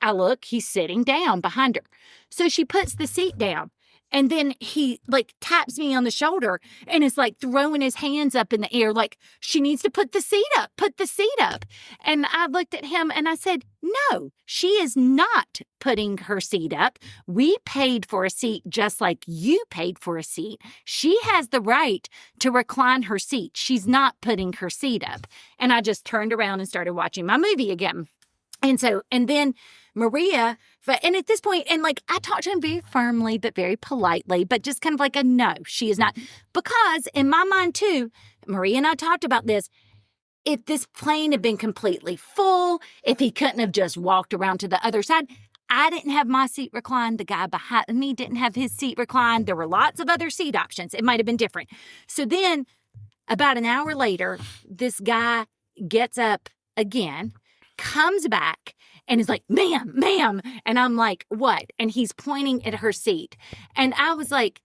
sitting down behind her. So she puts the seat down. And then he like taps me on the shoulder and is like throwing his hands up in the air like she needs to put the seat up. And I looked at him and I said, no, she is not putting her seat up. We paid for a seat just like you paid for a seat. She has the right to recline her seat. She's not putting her seat up. And I just turned around and started watching my movie again. And then Maria, and at this point, and like I talked to him very firmly, but very politely, but just kind of like a no, she is not. Because in my mind too, Maria and I talked about this. If this plane had been completely full, if he couldn't have just walked around to the other side, I didn't have my seat reclined. The guy behind me didn't have his seat reclined. There were lots of other seat options. It might have been different. So then about an hour later, this guy gets up again, comes back and is like, ma'am. And I'm like, what? And he's pointing at her seat. And I was like,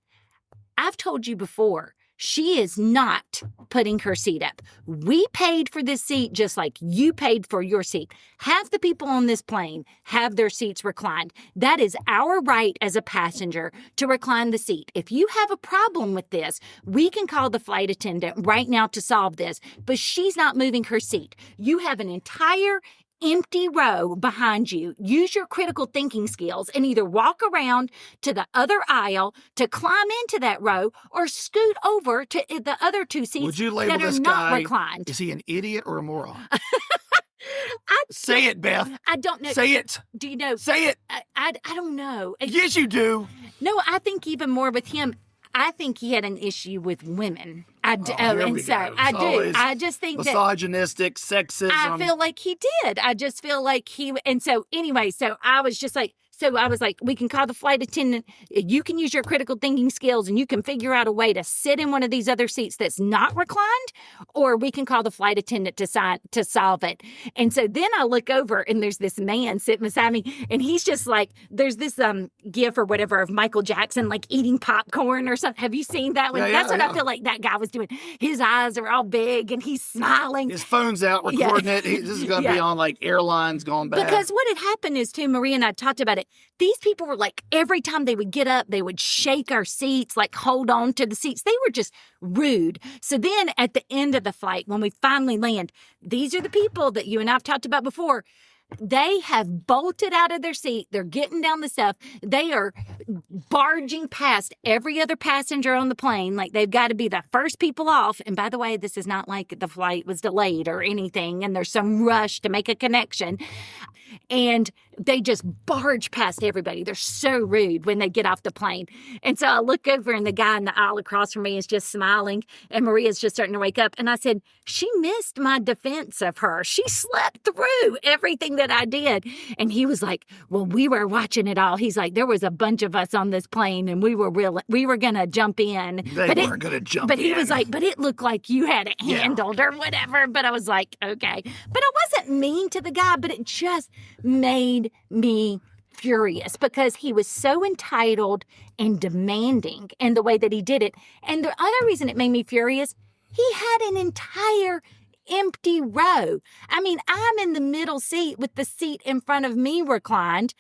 I've told you before, she is not putting her seat up. We paid for this seat just like you paid for your seat. Half the people on this plane have their seats reclined. That is our right as a passenger to recline the seat. If you have a problem with this, we can call the flight attendant right now to solve this. But she's not moving her seat. You have an entire empty row behind you. Use your critical thinking skills and either walk around to the other aisle to climb into that row or scoot over to the other 2 seats Would you label that are this not guy, reclined. is he an idiot or a moron? Say it, Beth. I don't know. Say it. Do you know? Say it. I don't know. Yes, you do. No, I think even more with him, I think he had an issue with women. I do. I just think misogynistic, sexism. I feel like he did. I just feel like and so anyway, so I was just like, we can call the flight attendant. You can use your critical thinking skills and you can figure out a way to sit in one of these other seats that's not reclined, or we can call the flight attendant to solve it. And so then I look over and there's this man sitting beside me and he's just like, there's this gif or whatever of Michael Jackson like eating popcorn or something. Have you seen that one? That's what I feel like that guy was doing. His eyes are all big and he's smiling. His phone's out recording it. This is going to be on like airlines going bad. Because what had happened is too, Maria and I talked about it. These people were like, every time they would get up, they would shake our seats, like hold on to the seats. They were just rude. So then at the end of the flight, when we finally land, these are the people that you and I've talked about before. They have bolted out of their seat. They're getting down the stuff. They are barging past every other passenger on the plane. Like they've got to be the first people off. And by the way, this is not like the flight was delayed or anything. And there's some rush to make a connection. And they just barge past everybody. They're so rude when they get off the plane. And so I look over and the guy in the aisle across from me is just smiling. And Maria's just starting to wake up. And I said, she missed my defense of her. She slept through everything that I did. And he was like, well, we were watching it all. He's like, there was a bunch of us on this plane and we were going to jump in. They weren't going to jump in. But he was like, but it looked like you had it handled or whatever. But I was like, okay. But I wasn't mean to the guy, but it just made me furious because he was so entitled and demanding in the way that he did it. And the other reason it made me furious, He had an entire empty row. I mean, I'm in the middle seat with the seat in front of me reclined.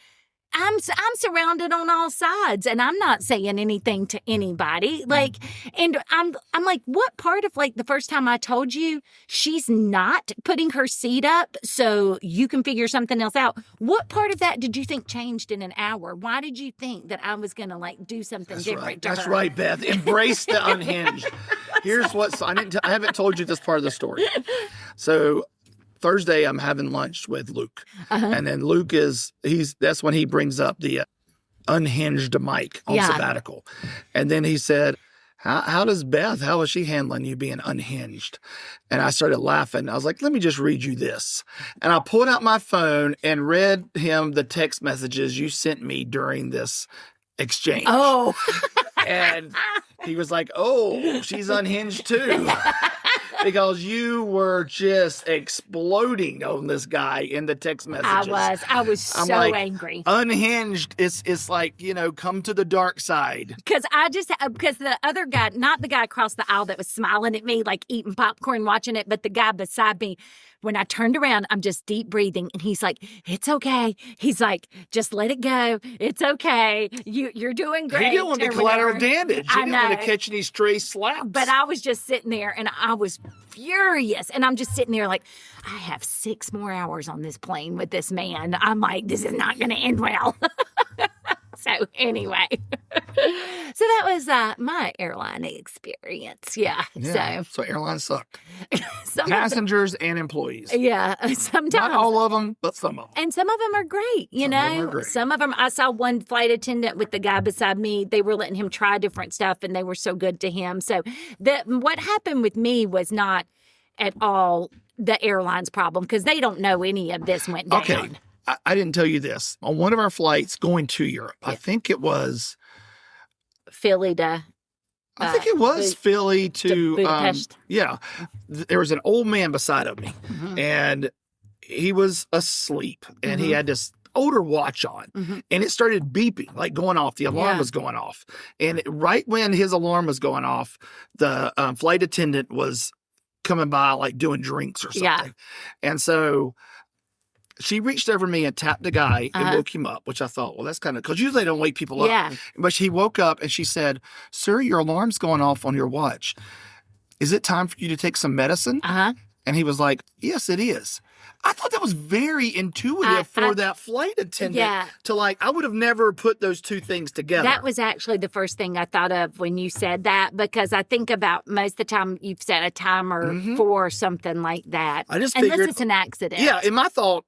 I'm surrounded on all sides, and I'm not saying anything to anybody. Like, and I'm like, what part of like the first time I told you she's not putting her seat up so you can figure something else out? What part of that did you think changed in an hour? Why did you think that I was gonna like do something different to her? That's right, Beth. Embrace the unhinged. Here's what I haven't told you this part of the story. So Thursday, I'm having lunch with Luke. And then Luke that's when he brings up the unhinged Mike on sabbatical. And then he said, how is she handling you being unhinged? And I started laughing. I was like, let me just read you this. And I pulled out my phone and read him the text messages you sent me during this exchange. Oh. And he was like, oh, she's unhinged too. Because you were just exploding on this guy in the text messages. I was so angry. Unhinged. It's like, come to the dark side. Because the other guy, not the guy across the aisle that was smiling at me, like eating popcorn, watching it, but the guy beside me, when I turned around, I'm just deep breathing. And he's like, it's okay. He's like, just let it go. It's okay. You're doing great. He didn't want the collateral damage. He didn't want to catch any stray slaps. But I was just sitting there and I was furious. And I'm just sitting there like, I have 6 more hours on this plane with this man. I'm like, this is not going to end well. So anyway, so that was my airline experience. Yeah. So airlines suck. Passengers and employees. Yeah. Sometimes. Not all of them, but some of them. And some of them are great, Some of them, I saw one flight attendant with the guy beside me. They were letting him try different stuff and they were so good to him. So what happened with me was not at all the airline's problem because they don't know any of this went down. Okay. I didn't tell you this. On one of our flights going to Europe, I think it was Philly to Philly to Budapest. There was an old man beside of me, and he was asleep, and he had this older watch on, and it started beeping, like going off. The alarm was going off, and right when his alarm was going off, the flight attendant was coming by, like doing drinks or something, and so she reached over me and tapped the guy and woke him up, which I thought, well, that's kind of, because usually they don't wake people up. Yeah. But she woke up and she said, sir, your alarm's going off on your watch. Is it time for you to take some medicine? And he was like, yes, it is. I thought that was very intuitive for that flight attendant to like, I would have never put those two things together. That was actually the first thing I thought of when you said that, because I think about most of the time you've set a timer for something like that. I just figured, unless it's an accident. Yeah, in my thought,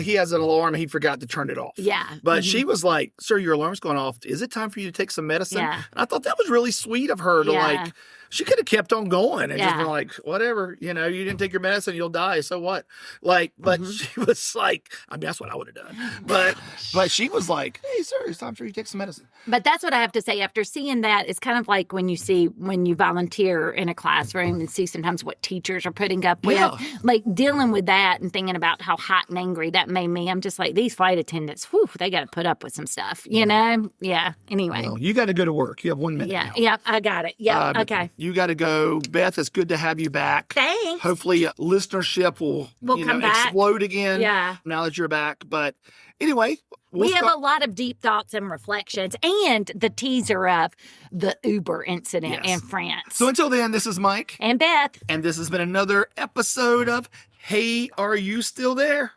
he has an alarm and he forgot to turn it off. Yeah. But she was like, sir, your alarm's going off. Is it time for you to take some medicine? Yeah. And I thought that was really sweet of her to like, she could have kept on going and just been like, whatever, you didn't take your medicine, you'll die. So what? Like, but she was like, I mean, that's what I would have done. But she was like, hey, sir, it's time for you to take some medicine. But that's what I have to say. After seeing that, it's kind of like when you volunteer in a classroom and see sometimes what teachers are putting up with. Yeah. Like dealing with that and thinking about how hot and angry that made me. I'm just like, these flight attendants, they got to put up with some stuff, Yeah. Anyway. Well, you got to go to work. You have 1 minute. Yeah. Yeah. I got it. Yeah. Okay. You got to go. Beth, it's good to have you back. Thanks. Hopefully listenership will come back. Explode again now that you're back. But anyway, we have a lot of deep thoughts and reflections and the teaser of the Uber incident in France. So until then, this is Mike. And Beth. And this has been another episode of Hey, Are You Still There?